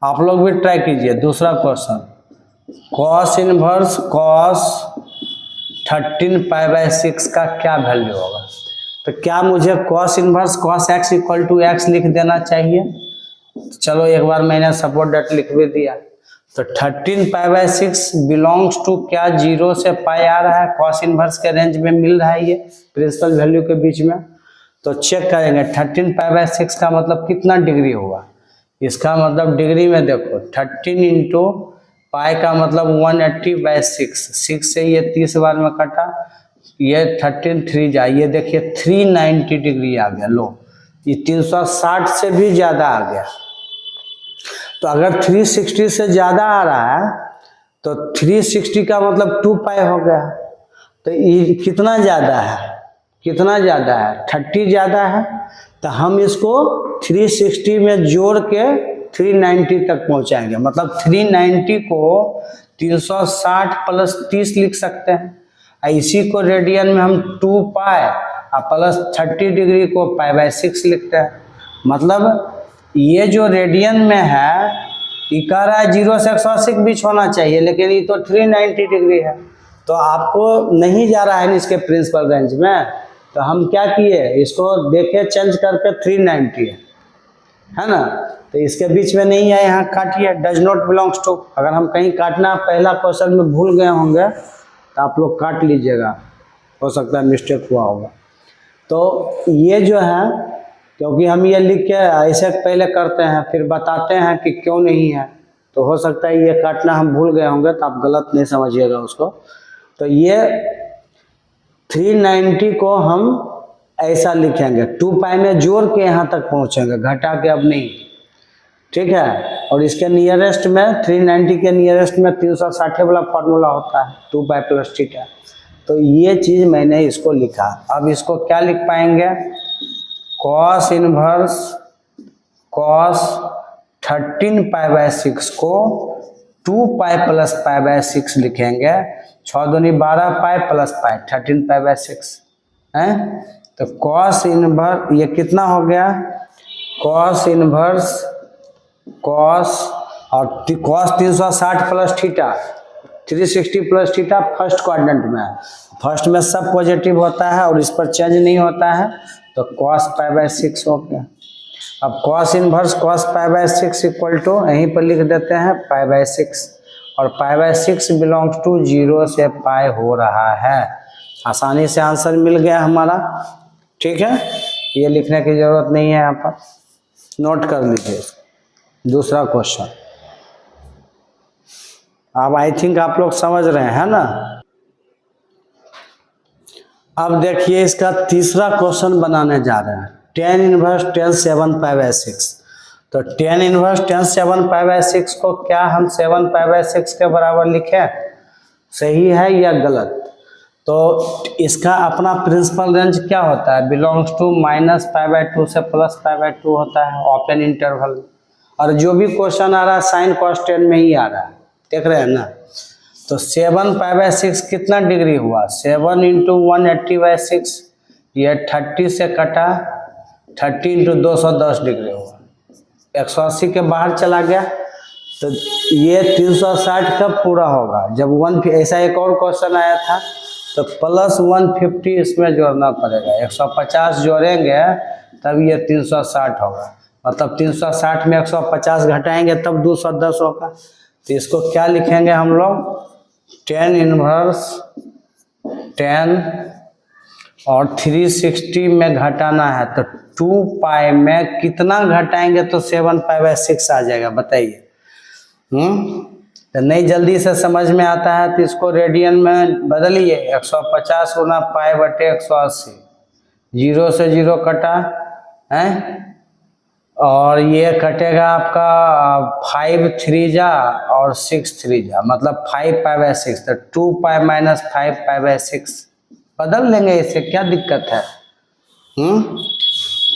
आप लोग भी ट्राई कीजिए। दूसरा क्वेश्चन cos इनवर्स cos 13 पाई/6 का क्या वैल्यू होगा? तो क्या मुझे cos inverse cos x = x लिख देना चाहिए? चलो एक बार मैंने सपोर्ट डेट लिख भी दिया। तो 13 पाई/6 बिलोंग्स टू क्या 0 से पाई आ रहा है, cos इनवर्स के रेंज में मिल रहा है ये प्रिंसिपल वैल्यू के बीच में। तो चेक करेंगे 13 पाई/6 का मतलब कितना डिग्री हुआ। इसका मतलब डिग्री में देखो 13 इंटू पाई का मतलब 180/6, 6 से ये 30 बार में कटा, ये 13 3 जा, ये देखिए 390 डिग्री आ गया। लो ये 360 से भी ज्यादा आ गया। तो अगर 360 से ज्यादा आ रहा है तो 360 का मतलब 2 पाई हो गया। तो ये कितना ज्यादा है, कितना ज्यादा है? 30 ज्यादा है। तो हम इसको 360 में जोड़ के 390 तक पहुंचाएंगे। मतलब 390 को 360 + 30 लिख सकते हैं। इसी को रेडियन में हम 2 पाई प्लस 30 डिग्री को पाई/6 लिखते हैं। मतलब ये जो रेडियन में है ये कह रहा है 0 से 180 के बीच होना चाहिए, लेकिन ये तो 390 डिग्री है। तो आपको नहीं जा रहा है इसके प्रिंसिपल रेंज में। तो हम क्या किए, इसको देखे चेंज करके 390 है ना। तो इसके बीच में नहीं है, यहाँ काटिए डज नॉट बिलोंग्स टू। अगर हम कहीं काटना पहला क्वेश्चन में भूल गए होंगे तो आप लोग काट लीजिएगा, हो सकता है मिस्टेक हुआ होगा। तो ये जो है, क्योंकि हम ये लिख के ऐसे पहले करते हैं फिर बताते हैं कि क्यों नहीं है, तो हो सकता है ये काटना हम भूल गए होंगे, तो आप गलत नहीं समझिएगा उसको। तो ये 390 को हम ऐसा लिखेंगे, 2 पाई में जोड़ के यहाँ तक पहुँचेंगे, घटा के अब नहीं, ठीक है। और इसके नियरेस्ट में 390 के नियरेस्ट में 360 वाला फार्मूला होता है 2 पाई + थीटा। तो ये चीज़ मैंने इसको लिखा। अब इसको क्या लिख पाएंगे, cos इनवर्स cos 13 पाई/6 को 2 पाई + पाई/6 लिखेंगे। 6 दूनी 12 पाई + पाई 13 पाई/6 है। तो cos इनवर्स ये कितना हो गया, cos इनवर्स cos और cos 360 + theta 360 + theta first quadrant में है। फर्स्ट में सब पॉजिटिव होता है और इस पर चेंज नहीं होता है, तो cos पाई/6 हो गया। अब cos इनवर्स cos पाई/6 = यहीं पर लिख देते हैं पाई/6, और पाई/6 बिलोंग्स टू 0 से पाई हो रहा है। आसानी से आंसर मिल गया हमारा, ठीक है। ये लिखने की जरूरत नहीं है, यहाँ पर नोट कर लीजिए। दूसरा क्वेश्चन अब आई थिंक आप लोग समझ रहे हैं ना। अब देखिए इसका तीसरा क्वेश्चन बनाने जा रहे हैं, tan इनवर्स tan 7 पाई/6। तो tan इनवर्स tan 7 पाई/6 को क्या हम 7 पाई/6 के बराबर लिखें, सही है या गलत? तो इसका अपना प्रिंसिपल रेंज क्या होता है, बिलोंग्स टू -π/2 से +π/2 होता है, ओपन इंटरवल। और जो भी क्वेश्चन आ रहा है साइन cos tan में ही आ रहा है, देख रहे हैं ना। तो 7 पाई/6 कितना डिग्री हुआ, 7 × 180/6, ये 30 से कटा 30 × 210 डिग्री हुआ, 180 के बाहर चला गया। तो ये 360 कब पूरा होगा, जब 1, ऐसा एक और क्वेश्चन आया था तो +150 इसमें जोड़ना पड़ेगा, 150 जोड़ेंगे तब ये 360 होगा। मतलब 360 में 150 घटाएंगे तब 210 होगा। तो इसको क्या लिखेंगे हम लोग, tan इनवर्स 10 और 360 में घटाना है तो 2 पाई में कितना घटाएंगे तो 7 पाई/6 आ जाएगा, बताइए। तो नहीं जल्दी से समझ में आता है तो इसको रेडियन में बदलिए, 150 गुना π/180, 0 से 0 कटा है और ये कटेगा आपका 5 3 जा और 6 3 जा, मतलब 5 पाई/6, तो 2 पाई माइनस 5 पाई/6 बदल लेंगे, इससे क्या दिक्कत है।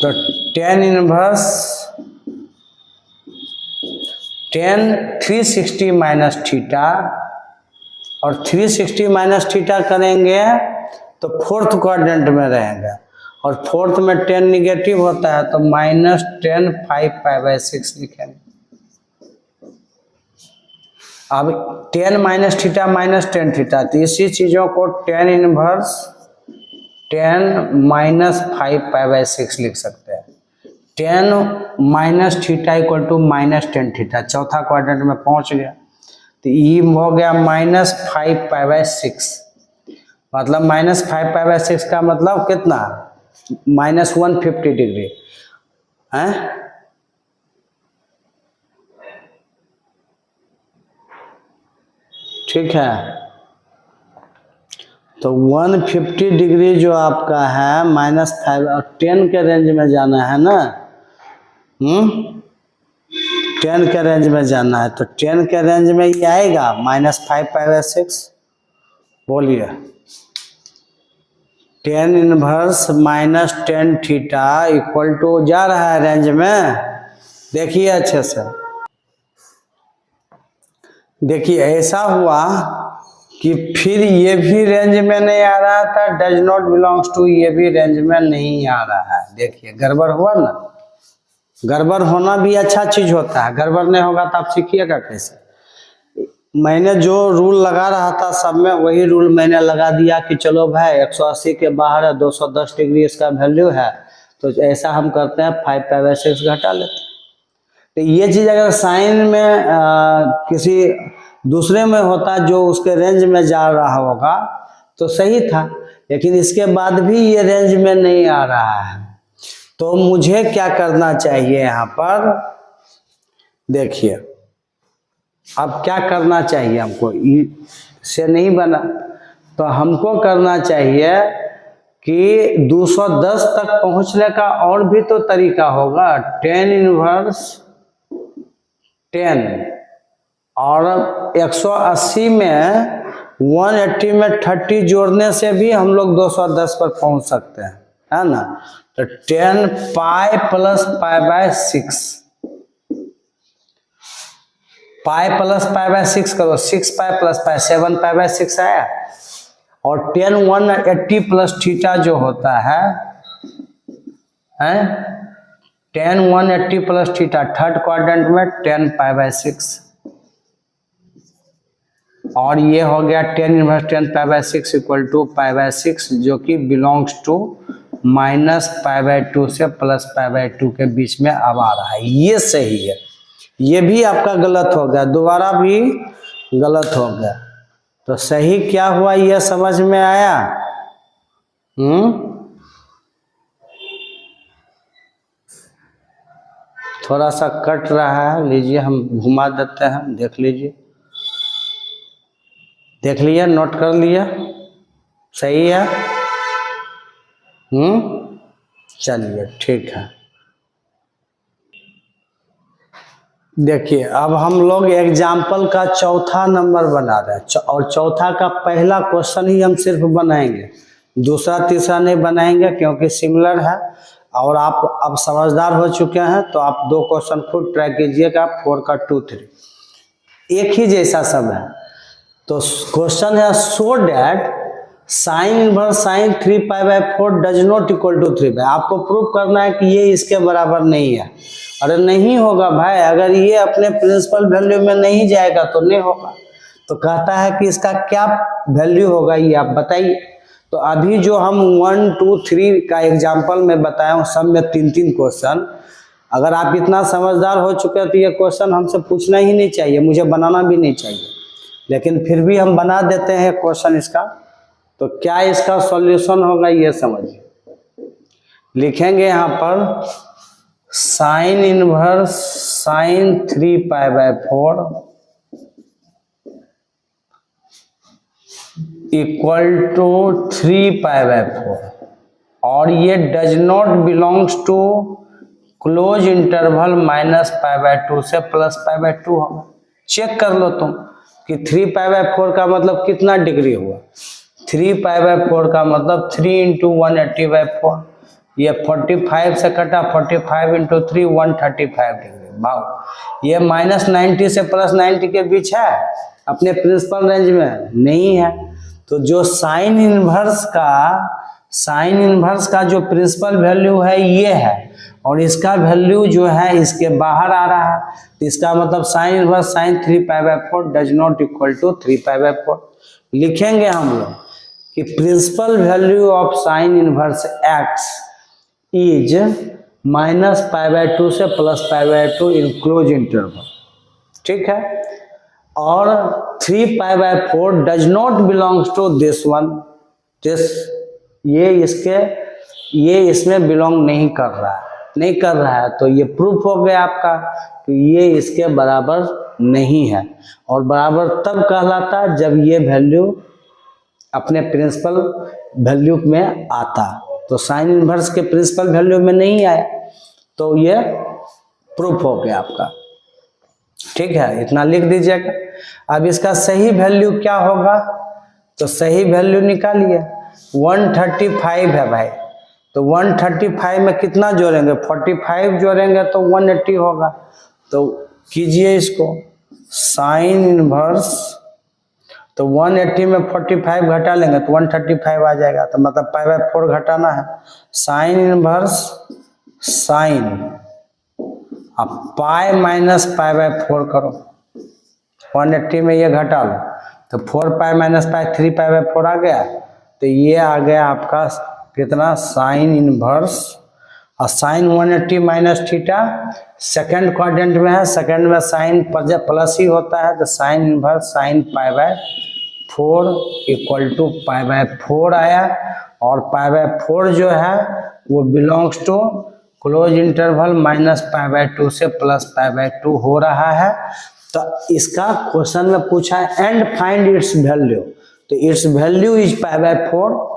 तो tan इनवर्स 360 माइनस थीटा, और 360 माइनस थीटा करेंगे तो फोर्थ क्वाड्रेंट में रहेंगे, और फोर्थ में 10 निगेटिव होता है तो -10 5 पाई/6 लिखेंगे। अब 10 माइनस थीटा माइनस 10 थीटा, तो इसी चीज़ों को tan इनवर्स 10 माइनस 5 पाई/6 लिख सकते हैं। 10 minus theta equal to -10 theta, चौथा क्वाड्रेंट में पहुंच गया, तो ये हो गया -5 पाई/6, मतलब -5 पाई/6 का मतलब कितना, -150 डिग्री है। ठीक है, तो 150 डिग्री जो आपका है -5 और 10 के रेंज में जाना है ना, 10 के रेंज में जाना है, तो 10 के रेंज में ये आएगा -5 पाई/6, बोलिए। tan inverse -10 theta equal to जा रहा है रेंज में, देखिए अच्छे से, देखिए ऐसा हुआ कि फिर ये भी रेंज में नहीं आ रहा था, डज नॉट बिलोंग्स टू, ये भी रेंज में नहीं आ रहा है। देखिए गड़बड़ हुआ ना, गड़बड़ होना भी अच्छा चीज होता है, गड़बड़ नहीं होगा तो आप सीखिएगा कैसे। मैंने जो रूल लगा रहा था सब में वही रूल मैंने लगा दिया कि चलो भाई 180 के बाहर है, 210 डिग्री इसका वैल्यू है, तो ऐसा हम करते हैं 5 पाई/6 घटा लेते हैं। तो ये चीज अगर साइन में किसी दूसरे में होता जो उसके रेंज में जा रहा होगा तो सही था, लेकिन इसके बाद भी ये रेंज में नहीं आ रहा है, तो मुझे क्या करना चाहिए यहाँ पर, देखिए अब क्या करना चाहिए हमको, इससे नहीं बना तो हमको करना चाहिए कि 210 तक पहुंचने का और भी तो तरीका होगा। tan इनवर्स 10 और 180 में 180 में 30 जोड़ने से भी हम लोग 210 पर पहुंच सकते हैं, है ना। तो 10 पाई प्लस π/6, पाई प्लस π/6 करो, 6 पाई प्लस पाई 7 पाई/6 आया, और tan 180 प्लस थीटा जो होता है tan 180 plus theta third quadrant में 10 पाई/6, और ये हो गया tan इनवर्स 10 पाई/6 इक्वल टू π/6, जो कि बिलोंग्स टू -π/2 से +π/2 के बीच में अब आ रहा है। ये सही है, ये भी आपका गलत हो गया, दोबारा भी गलत हो गया, तो सही क्या हुआ ये समझ में आया। थोड़ा सा कट रहा है, लीजिए हम घुमा देते हैं, देख लीजिए, देख लिया, नोट कर लिया, सही है। चलिए ठीक है। देखिए अब हम लोग एग्जाम्पल का चौथा नंबर बना रहे हैं, और चौथा का पहला क्वेश्चन ही हम सिर्फ बनाएंगे, दूसरा तीसरा नहीं बनाएंगे क्योंकि सिमिलर है, और आप अब समझदार हो चुके हैं तो आप 2 क्वेश्चन खुद ट्राई कीजिएगा, 4 का 2 3 एक ही जैसा सब है। तो क्वेश्चन है so that sine inverse sine 3 पाई/4 does not equal to 3 pi. आपको प्रूफ करना है कि ये इसके बराबर नहीं है। अरे नहीं होगा भाई, अगर ये अपने प्रिंसिपल वैल्यू में नहीं जाएगा तो नहीं होगा। तो कहता है कि इसका क्या वैल्यू होगा ये आप बताइए। तो अभी जो हम 1 2 3 का एग्जाम्पल में बताया हूँ, सब में 3 3 क्वेश्चन, अगर आप इतना समझदार हो चुके हैं तो ये क्वेश्चन हमसे पूछना ही नहीं चाहिए, मुझे बनाना भी नहीं चाहिए, लेकिन फिर भी हम बना देते हैं क्वेश्चन इसका। तो क्या इसका सॉल्यूशन होगा ये समझिए। लिखेंगे यहाँ पर sine inverse sine 3π/4 equal to 3π/4 और ये does not belongs to close interval -π/2 से +π/2 होगा। चेक कर लो तुम कि 3π/4 का मतलब कितना डिग्री हुआ। 3π/4 का मतलब 3 × 180/4, ये 45 से कटा, 45 × 3 135 डिग्री। भाव ये -90 से +90 के बीच है, अपने प्रिंसिपल रेंज में नहीं है। तो जो साइन इनवर्स का जो प्रिंसिपल वैल्यू है ये है, और इसका वैल्यू जो है इसके बाहर आ रहा है। तो इसका मतलब sine inverse sine 3π/4 does not equal to 3π/4। लिखेंगे हम लोग कि principal value of sine inverse x is -π/2 से +π/2 इन क्लोज इंटरवल, ठीक है। और 3π/4 does not belongs to this one, ये इसमें बिलोंग नहीं कर रहा है, तो ये प्रूफ हो गया आपका कि ये इसके बराबर नहीं है। और बराबर तब कहलाता है जब ये वैल्यू अपने प्रिंसिपल वैल्यू में आता। तो साइन इनवर्स के प्रिंसिपल वैल्यू में नहीं आया तो ये प्रूफ हो गया आपका, ठीक है। इतना लिख दीजिएगा। अब इसका सही वैल्यू क्या होगा, तो सही वैल्यू निकालिए। 135 है भाई, तो 135 में कितना जोड़ेंगे, 45 जोड़ेंगे तो 180 होगा। तो कीजिए इसको साइन इनवर्स, तो 180 में 45 घटा लेंगे तो 135 आ जाएगा, तो मतलब π/4 घटाना है। साइन इनवर्स साइन, अब पाई माइनस π/4 करो, 180 में ये घटा लो तो 4π - π 3π/4 आ गया। तो ये आ गया आपका कितना, साइन इनवर्स, और sine 180 minus theta second quadrant में है, सेकंड में साइन प्लस ही होता है, तो sine inverse sine π/4 equal to π/4 आया। और π/4 जो है वो बिलोंग्स टू क्लोज इंटरवल -π/2 से +π/2 हो रहा है। तो इसका क्वेश्चन में पूछा है एंड फाइंड इट्स वैल्यू, तो its value is π/4,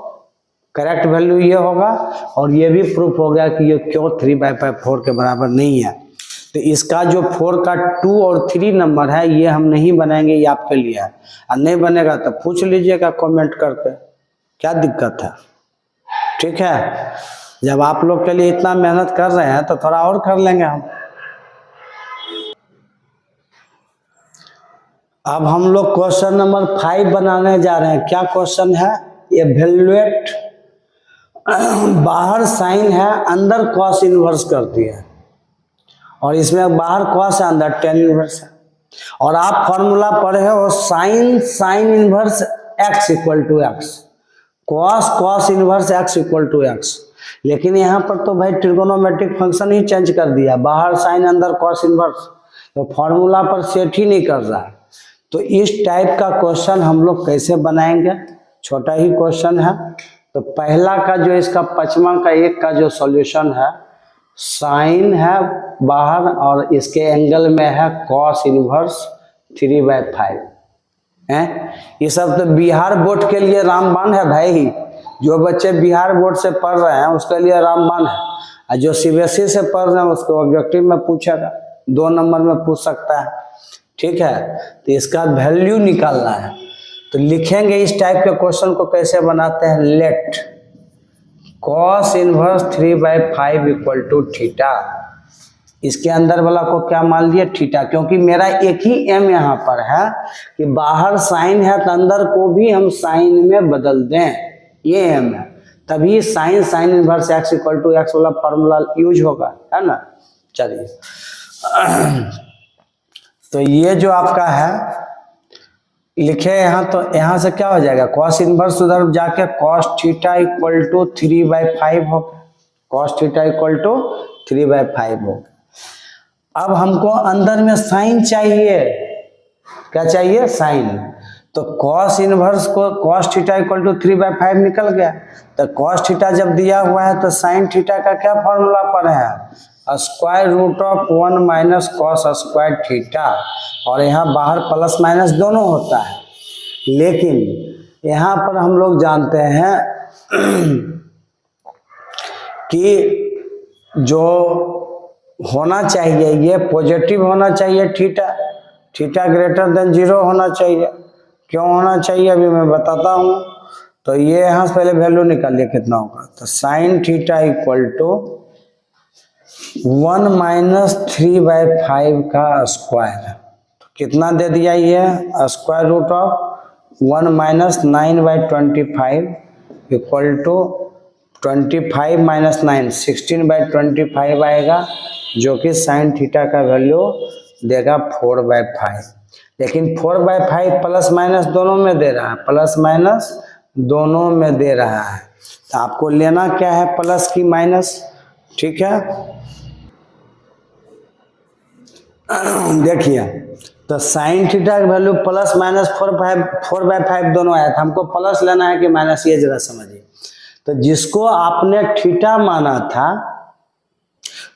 correct value ये होगा। और ये भी प्रूफ हो गया कि ये क्यों 3/4 के बराबर नहीं है। तो इसका जो 4 का 2 और 3 नंबर है ये हम नहीं बनाएंगे, ये आपके लिए है। और नहीं बनेगा तो पूछ लीजिएगा कमेंट करके, क्या दिक्कत है, ठीक है। जब आप लोग के लिए इतना मेहनत कर रहे हैं तो थोड़ा और कर लेंगे हम। अब हम लोग क्वेश्चन नंबर 5 बनाने जा रहे हैं। क्या क्वेश्चन है, इवैल्यूएट, बाहर साइन है अंदर कॉस इनवर्स करती है, और इसमें बाहर कॉस है अंदर टेन इनवर्स है। और आप फॉर्मूला पढ़े हो sine inverse x equal to x, cos inverse x equal to x. लेकिन यहाँ पर तो भाई ट्रिगोनोमेट्रिक फंक्शन ही चेंज कर दिया, बाहर साइन अंदर कॉस इनवर्स, तो फॉर्मूला पर सेट ही नहीं कर रहा है। तो इस टाइप का क्वेश्चन हम लोग कैसे बनाएंगे, छोटा ही क्वेश्चन है। तो पहला का जो इसका 5वां का 1 का जो सॉल्यूशन है, साइन है बाहर और इसके एंगल में है कॉस इनवर्स 3/5 है। ये सब तो बिहार बोर्ड के लिए रामबाण है भाई, जो बच्चे बिहार बोर्ड से पढ़ रहे हैं उसके लिए रामबाण है, और जो CBSE से पढ़ रहे हैं उसको ऑब्जेक्टिव में पूछेगा, 2 नंबर में पूछ सकता है, ठीक है। तो इसका वैल्यू निकालना है। तो लिखेंगे इस टाइप के क्वेश्चन को कैसे बनाते हैं, let cos inverse 3/5 equal to theta. इसके अंदर वाला को क्या मान लिया, थीटा, क्योंकि मेरा एक ही एम यहाँ पर है कि बाहर साइन है तो अंदर को भी हम साइन में बदल दें, ये एम है। तभी sine inverse x equal to x वाला फॉर्मूला यूज होगा, है ना। चलिए तो ये जो आपका है लिखे यहाँ, तो यहाँ से क्या हो जाएगा, कॉस इनवर्स उधर जाके कॉस थीटा इक्वल टू 3/5 हो, कॉस थीटा इक्वल टू 3/5 हो। अब हमको अंदर में साइन चाहिए, क्या चाहिए, साइन। तो कॉस इनवर्स को कॉस थीटा इक्वल टू 3/5 निकल गया। तो कॉस थीटा जब दिया हुआ है तो साइन थीटा का क्या फॉर्मूला पर है, square root of 1 minus cos square theta, और यहाँ बाहर प्लस माइनस दोनों होता है। लेकिन यहाँ पर हम लोग जानते हैं कि जो होना चाहिए ये पॉजिटिव होना चाहिए, थीटा ग्रेटर देन 0 होना चाहिए। क्यों होना चाहिए अभी मैं बताता हूँ। तो ये यहाँ से पहले वैल्यू निकालिए कितना होगा। तो sine theta equal to 1 minus 3/5 का स्क्वायर, तो कितना दे दिया ये, square root of 1 minus 9/25 equal to 25 minus 9 16/25 आएगा, जो कि साइन थीटा का वैल्यू देगा 4/5। लेकिन 4/5 प्लस माइनस दोनों में दे रहा है, प्लस माइनस दोनों में दे रहा है। तो आपको लेना क्या है, प्लस की माइनस, ठीक है। देखिए तो साइन थीटा का वैल्यू प्लस माइनस 4/5 दोनों आया था, हमको प्लस लेना है कि माइनस, ये जरा समझिए। तो जिसको आपने थीटा माना था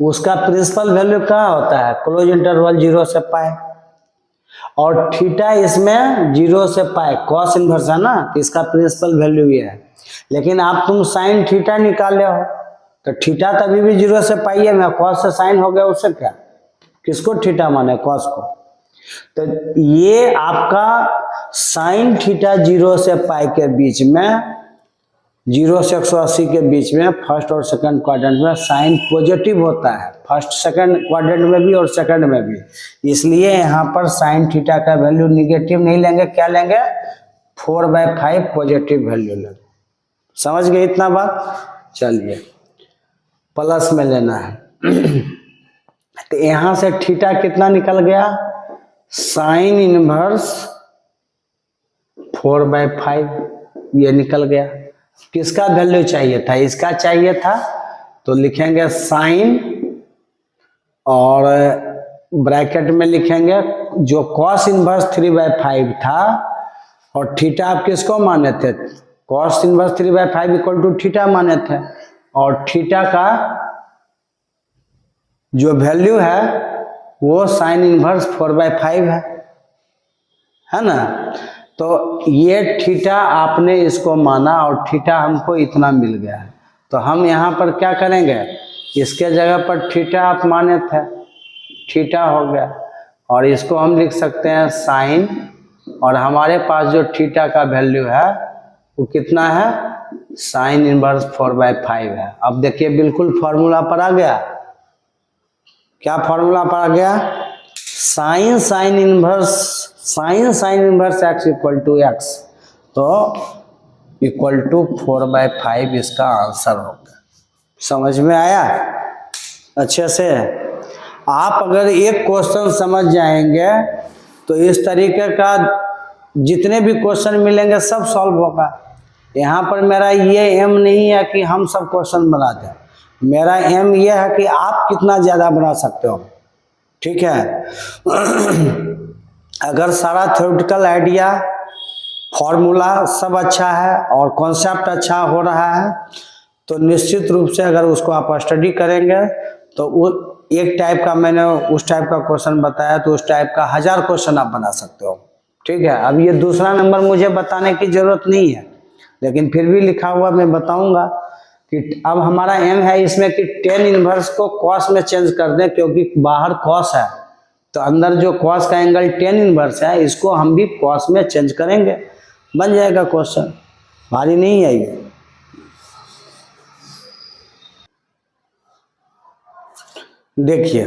उसका प्रिंसिपल वैल्यू क्या होता है, क्लोज इंटरवल 0 से पाई, और थीटा इसमें 0 से पाई कॉस इनवर्स है ना, तो इसका प्रिंसिपल वैल्यू ये है। लेकिन आप तुम साइन थीटा निकाले हो तो थीटा तभी भी 0 से पाई है, मैं कॉस से साइन हो गया, उससे क्या, किसको थीटा माने, कॉस को। तो ये आपका साइन थीटा 0 से पाई के बीच में, 0 से 180 के बीच में फर्स्ट और सेकंड क्वाड्रेंट में साइन पॉजिटिव होता है, फर्स्ट सेकंड क्वाड्रेंट में भी और सेकंड में भी। इसलिए यहाँ पर साइन थीटा का वैल्यू निगेटिव नहीं लेंगे, क्या लेंगे, 4/5 पॉजिटिव वैल्यू लेंगे। समझ गए इतना बात। चलिए प्लस में लेना है। तो यहाँ से थीटा कितना निकल गया, साइन इनवर्स 4/5 ये निकल गया। किसका वैल्यू चाहिए था, इसका चाहिए था, तो लिखेंगे साइन और ब्रैकेट में लिखेंगे जो कॉस इनवर्स 3/5 था, और थीटा आप किसको माने थे, cos inverse 3/5 equal to theta माने थे, और थीटा का जो वैल्यू है वो साइन इनवर्स 4/5 है ना। तो ये थीटा आपने इसको माना और थीटा हमको इतना मिल गया है। तो हम यहाँ पर क्या करेंगे, इसके जगह पर थीटा आप माने थे, थीटा हो गया, और इसको हम लिख सकते हैं साइन, और हमारे पास जो थीटा का वैल्यू है वो कितना है, साइन इनवर्स 4/5 है। अब देखिए बिल्कुल फॉर्मूला पर आ गया, क्या फॉर्मूला पर आ गया, sine inverse x equal to x, तो इक्वल टू 4/5 इसका आंसर होगा। समझ में आया अच्छे से। आप अगर एक क्वेश्चन समझ जाएंगे तो इस तरीके का जितने भी क्वेश्चन मिलेंगे सब सॉल्व होगा। यहाँ पर मेरा ये एम नहीं है कि हम सब क्वेश्चन बना दें, मेरा एम ये है कि आप कितना ज़्यादा बना सकते हो, ठीक है। अगर सारा थ्योरेटिकल आइडिया, फॉर्मूला सब अच्छा है और कॉन्सेप्ट अच्छा हो रहा है, तो निश्चित रूप से अगर उसको आप स्टडी करेंगे तो वो एक टाइप का, मैंने उस टाइप का क्वेश्चन बताया तो उस टाइप का 1000 क्वेश्चन आप बना सकते हो, ठीक है। अब ये दूसरा नंबर मुझे बताने की जरूरत नहीं है, लेकिन फिर भी लिखा हुआ मैं बताऊंगा कि अब हमारा एम है इसमें कि टेन इनवर्स को कॉस में चेंज कर दें, क्योंकि बाहर कॉस है तो अंदर जो कॉस का एंगल टेन इनवर्स है इसको हम भी कॉस में चेंज करेंगे, बन जाएगा क्वेश्चन, भारी नहीं है ये। देखिए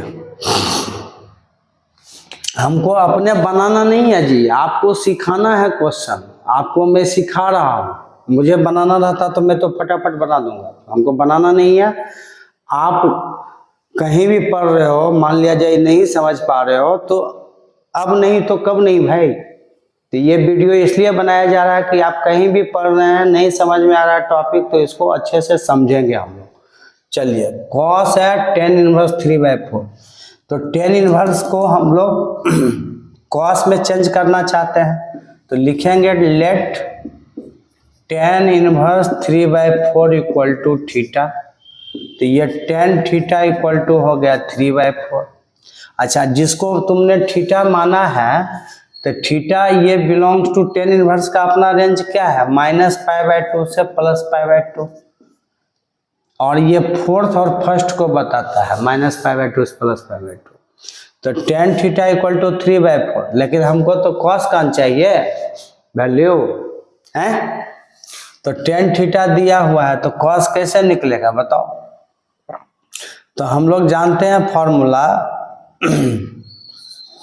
हमको अपने बनाना नहीं है जी, आपको सिखाना है क्वेश्चन, आपको मैं सिखा रहा हूँ। मुझे बनाना रहता तो मैं तो फटाफट बना दूंगा, हमको बनाना नहीं है। आप कहीं भी पढ़ रहे हो, मान लिया जाए नहीं समझ पा रहे हो, तो अब नहीं तो कब नहीं भाई। तो ये वीडियो इसलिए बनाया जा रहा है कि आप कहीं भी पढ़ रहे हैं, नहीं समझ में आ रहा है टॉपिक, तो इसको अच्छे से समझेंगे हम लोग। चलिए कॉस है टेन इनवर्स 3/4, तो टेन इनवर्स को हम लोग कॉस में चेंज करना चाहते हैं, तो लिखेंगे let tan inverse 3/4 equal to theta. तो ये टेन थीटा इक्वल टू हो गया 3/4। अच्छा, जिसको तुमने थीटा माना है, तो थीटा ये बिलोंग्स टू टेन इनवर्स का अपना रेंज क्या है, -π/2 से +π/2, और ये फोर्थ और फर्स्ट को बताता है, -π/2 से +π/2। तो टेन थीटा इक्वल टू 3/4, लेकिन हमको तो कॉस का चाहिए वैल्यू है, तो टेन थीटा दिया हुआ है, तो कॉस कैसे निकलेगा बताओ। तो हम लोग जानते हैं formula,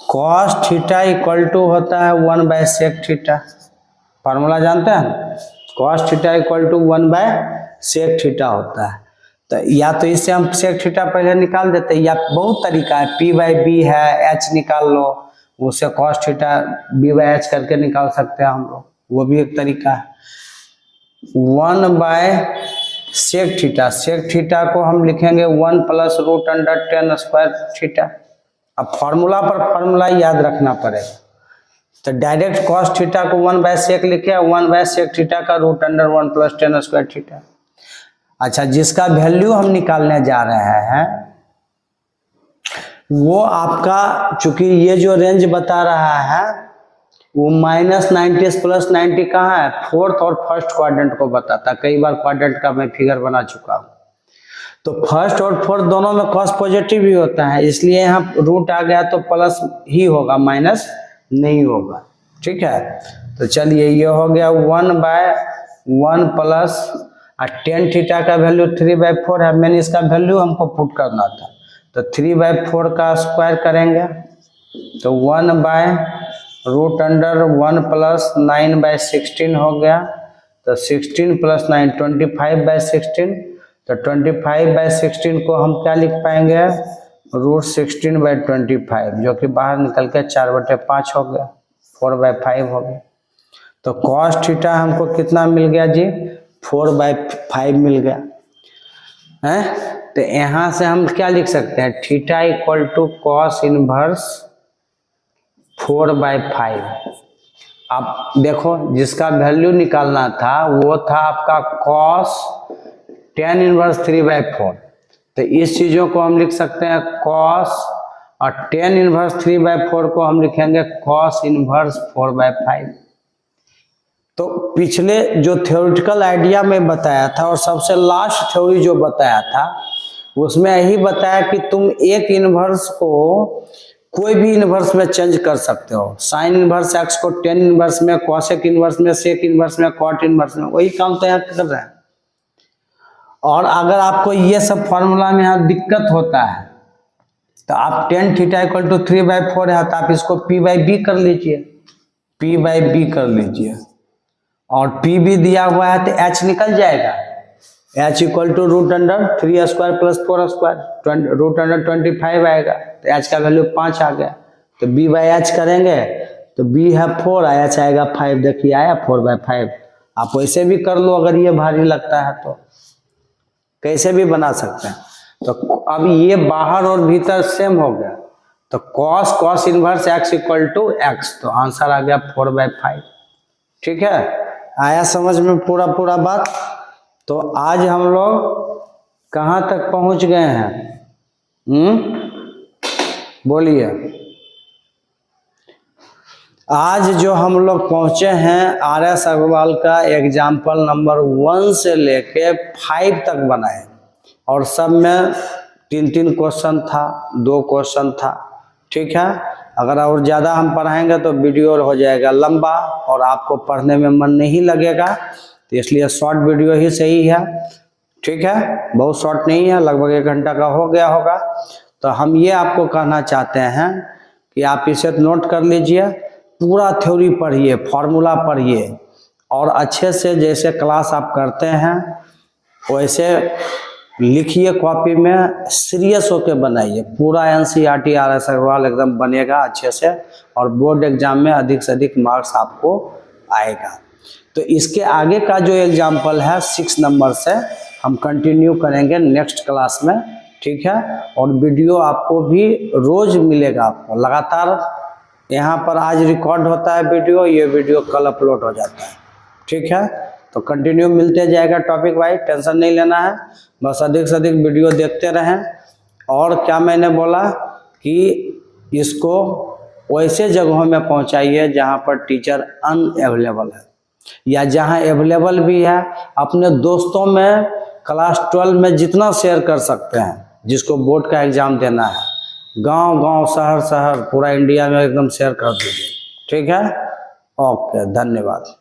cos theta equal to होता है 1/sec थीटा। फार्मूला जानते हैं, cos theta equal to 1/sec theta होता है। तो या तो इससे हम sec थीटा पहले निकाल देते हैं, या बहुत तरीका है, p/b है, h निकाल लो, उससे कॉस थीटा b/h करके निकाल सकते हैं हम लोग, वो भी एक तरीका है। 1/sec थीटा, sec थीटा को हम लिखेंगे 1 + √10² थीटा। अब फॉर्मूला पर फॉर्मूला याद रखना पड़ेगा, तो डायरेक्ट कॉस थीटा को 1/sec लिखे, 1/sec थीटा का √1 + 10² थीटा। अच्छा, जिसका वैल्यू हम निकालने जा रहे हैं वो आपका, चूंकि ये जो रेंज बता रहा है वो -90 से +90 कहाँ है, फोर्थ और फर्स्ट क्वाड्रेंट को बताता है। कई बार क्वाड्रेंट का मैं फिगर बना चुका हूँ। तो फर्स्ट और फोर्थ दोनों में कॉस पॉजिटिव ही होता है, इसलिए यहाँ रूट आ गया तो प्लस ही होगा, माइनस नहीं होगा। ठीक है, तो चलिए ये हो गया 1/1 प्लस टेन थीटा का वैल्यू 3/4 है, मैंने इसका वैल्यू हमको पुट करना था, तो 3/4 का स्क्वायर करेंगे तो 1/√1 प्लस 9/16 हो गया, तो 16 + 9 25/16, तो 25/16 को हम क्या लिख पाएंगे, √16/25, जो कि बाहर निकल के 4/5 हो गया, 4/5 हो गया। तो कॉस थीटा हमको कितना मिल गया जी, 4/5 मिल गया है। तो यहाँ से हम क्या लिख सकते हैं, theta equal to cos inverse 4/5। अब देखो, जिसका वैल्यू निकालना था वो था आपका कॉस टेन इनवर्स 3/4, तो इस चीजों को हम लिख सकते हैं कॉस, और टेन इनवर्स 3/4 को हम लिखेंगे कॉस इनवर्स 4/5। तो पिछले जो थ्योरेटिकल आइडिया में बताया था और सबसे लास्ट थ्योरी जो बताया था उसमें यही बताया कि तुम एक इनवर्स को कोई भी इनवर्स में चेंज कर सकते हो। साइन इनवर्स एक्स को टेन इनवर्स में, कॉसेक इनवर्स में, सेक इनवर्स में, कॉट इनवर्स में, वही काम तो यहाँ कर रहे हैं। और अगर आपको ये सब फॉर्मूला में यहाँ दिक्कत होता है तो आप टेन थीटा इक्वल टू 3/4 है, तो आप इसको p/b कर लीजिए, p/b कर लीजिए, और p भी दिया हुआ है तो h निकल जाएगा, h इक्वल टू √3² + 4², √25 आएगा, तो h का वैल्यू 5 आ गया, तो b/h करेंगे तो b है 4, h आएगा 5, देखिए आया 4/5। आप वैसे भी कर लो, अगर ये भारी लगता है तो कैसे भी बना सकते हैं। तो अब ये बाहर और भीतर सेम हो गया, तो cos inverse x equal to x, तो आंसर आ गया 4/5। ठीक है, आया समझ में पूरा बात। तो आज हम लोग कहाँ तक पहुंच गए हैं, बोलिए। आज जो हम लोग पहुंचे हैं RS अग्रवाल का एग्जाम्पल नंबर 1 से लेके 5 तक बनाए, और सब में 3 क्वेश्चन था, 2 क्वेश्चन था। ठीक है, अगर और ज़्यादा हम पढ़ाएंगे तो वीडियो हो जाएगा लंबा और आपको पढ़ने में मन नहीं लगेगा, तो इसलिए शॉर्ट वीडियो ही सही है। ठीक है, बहुत शॉर्ट नहीं है, लगभग 1 घंटा का हो गया होगा। तो हम ये आपको कहना चाहते हैं कि आप इसे नोट कर लीजिए, पूरा थ्योरी पढ़िए, फॉर्मूला पढ़िए, और अच्छे से जैसे क्लास आप करते हैं वैसे लिखिए कॉपी में, सीरियस होकर बनाइए। पूरा NCERT RS अग्रवाल एकदम बनेगा अच्छे से, और बोर्ड एग्जाम में अधिक से अधिक मार्क्स आपको आएगा। तो इसके आगे का जो एग्जाम्पल है 6 नंबर से हम कंटिन्यू करेंगे नेक्स्ट क्लास में। ठीक है। और वीडियो आपको भी रोज मिलेगा, आपको लगातार यहाँ पर आज रिकॉर्ड होता है वीडियो, ये वीडियो कल अपलोड हो जाता है, ठीक है। तो कंटिन्यू मिलते जाएगा टॉपिक वाइज, टेंशन नहीं लेना है, बस अधिक से अधिक वीडियो देखते रहें। और क्या मैंने बोला कि इसको वैसे जगहों में पहुंचाइए जहां पर टीचर अनअवेलेबल है, या जहां अवेलेबल भी है अपने दोस्तों में क्लास 12 में जितना शेयर कर सकते हैं, जिसको बोर्ड का एग्ज़ाम देना है, गांव गांव शहर शहर पूरा इंडिया में एकदम शेयर कर दीजिए, ठीक है। ओके, धन्यवाद।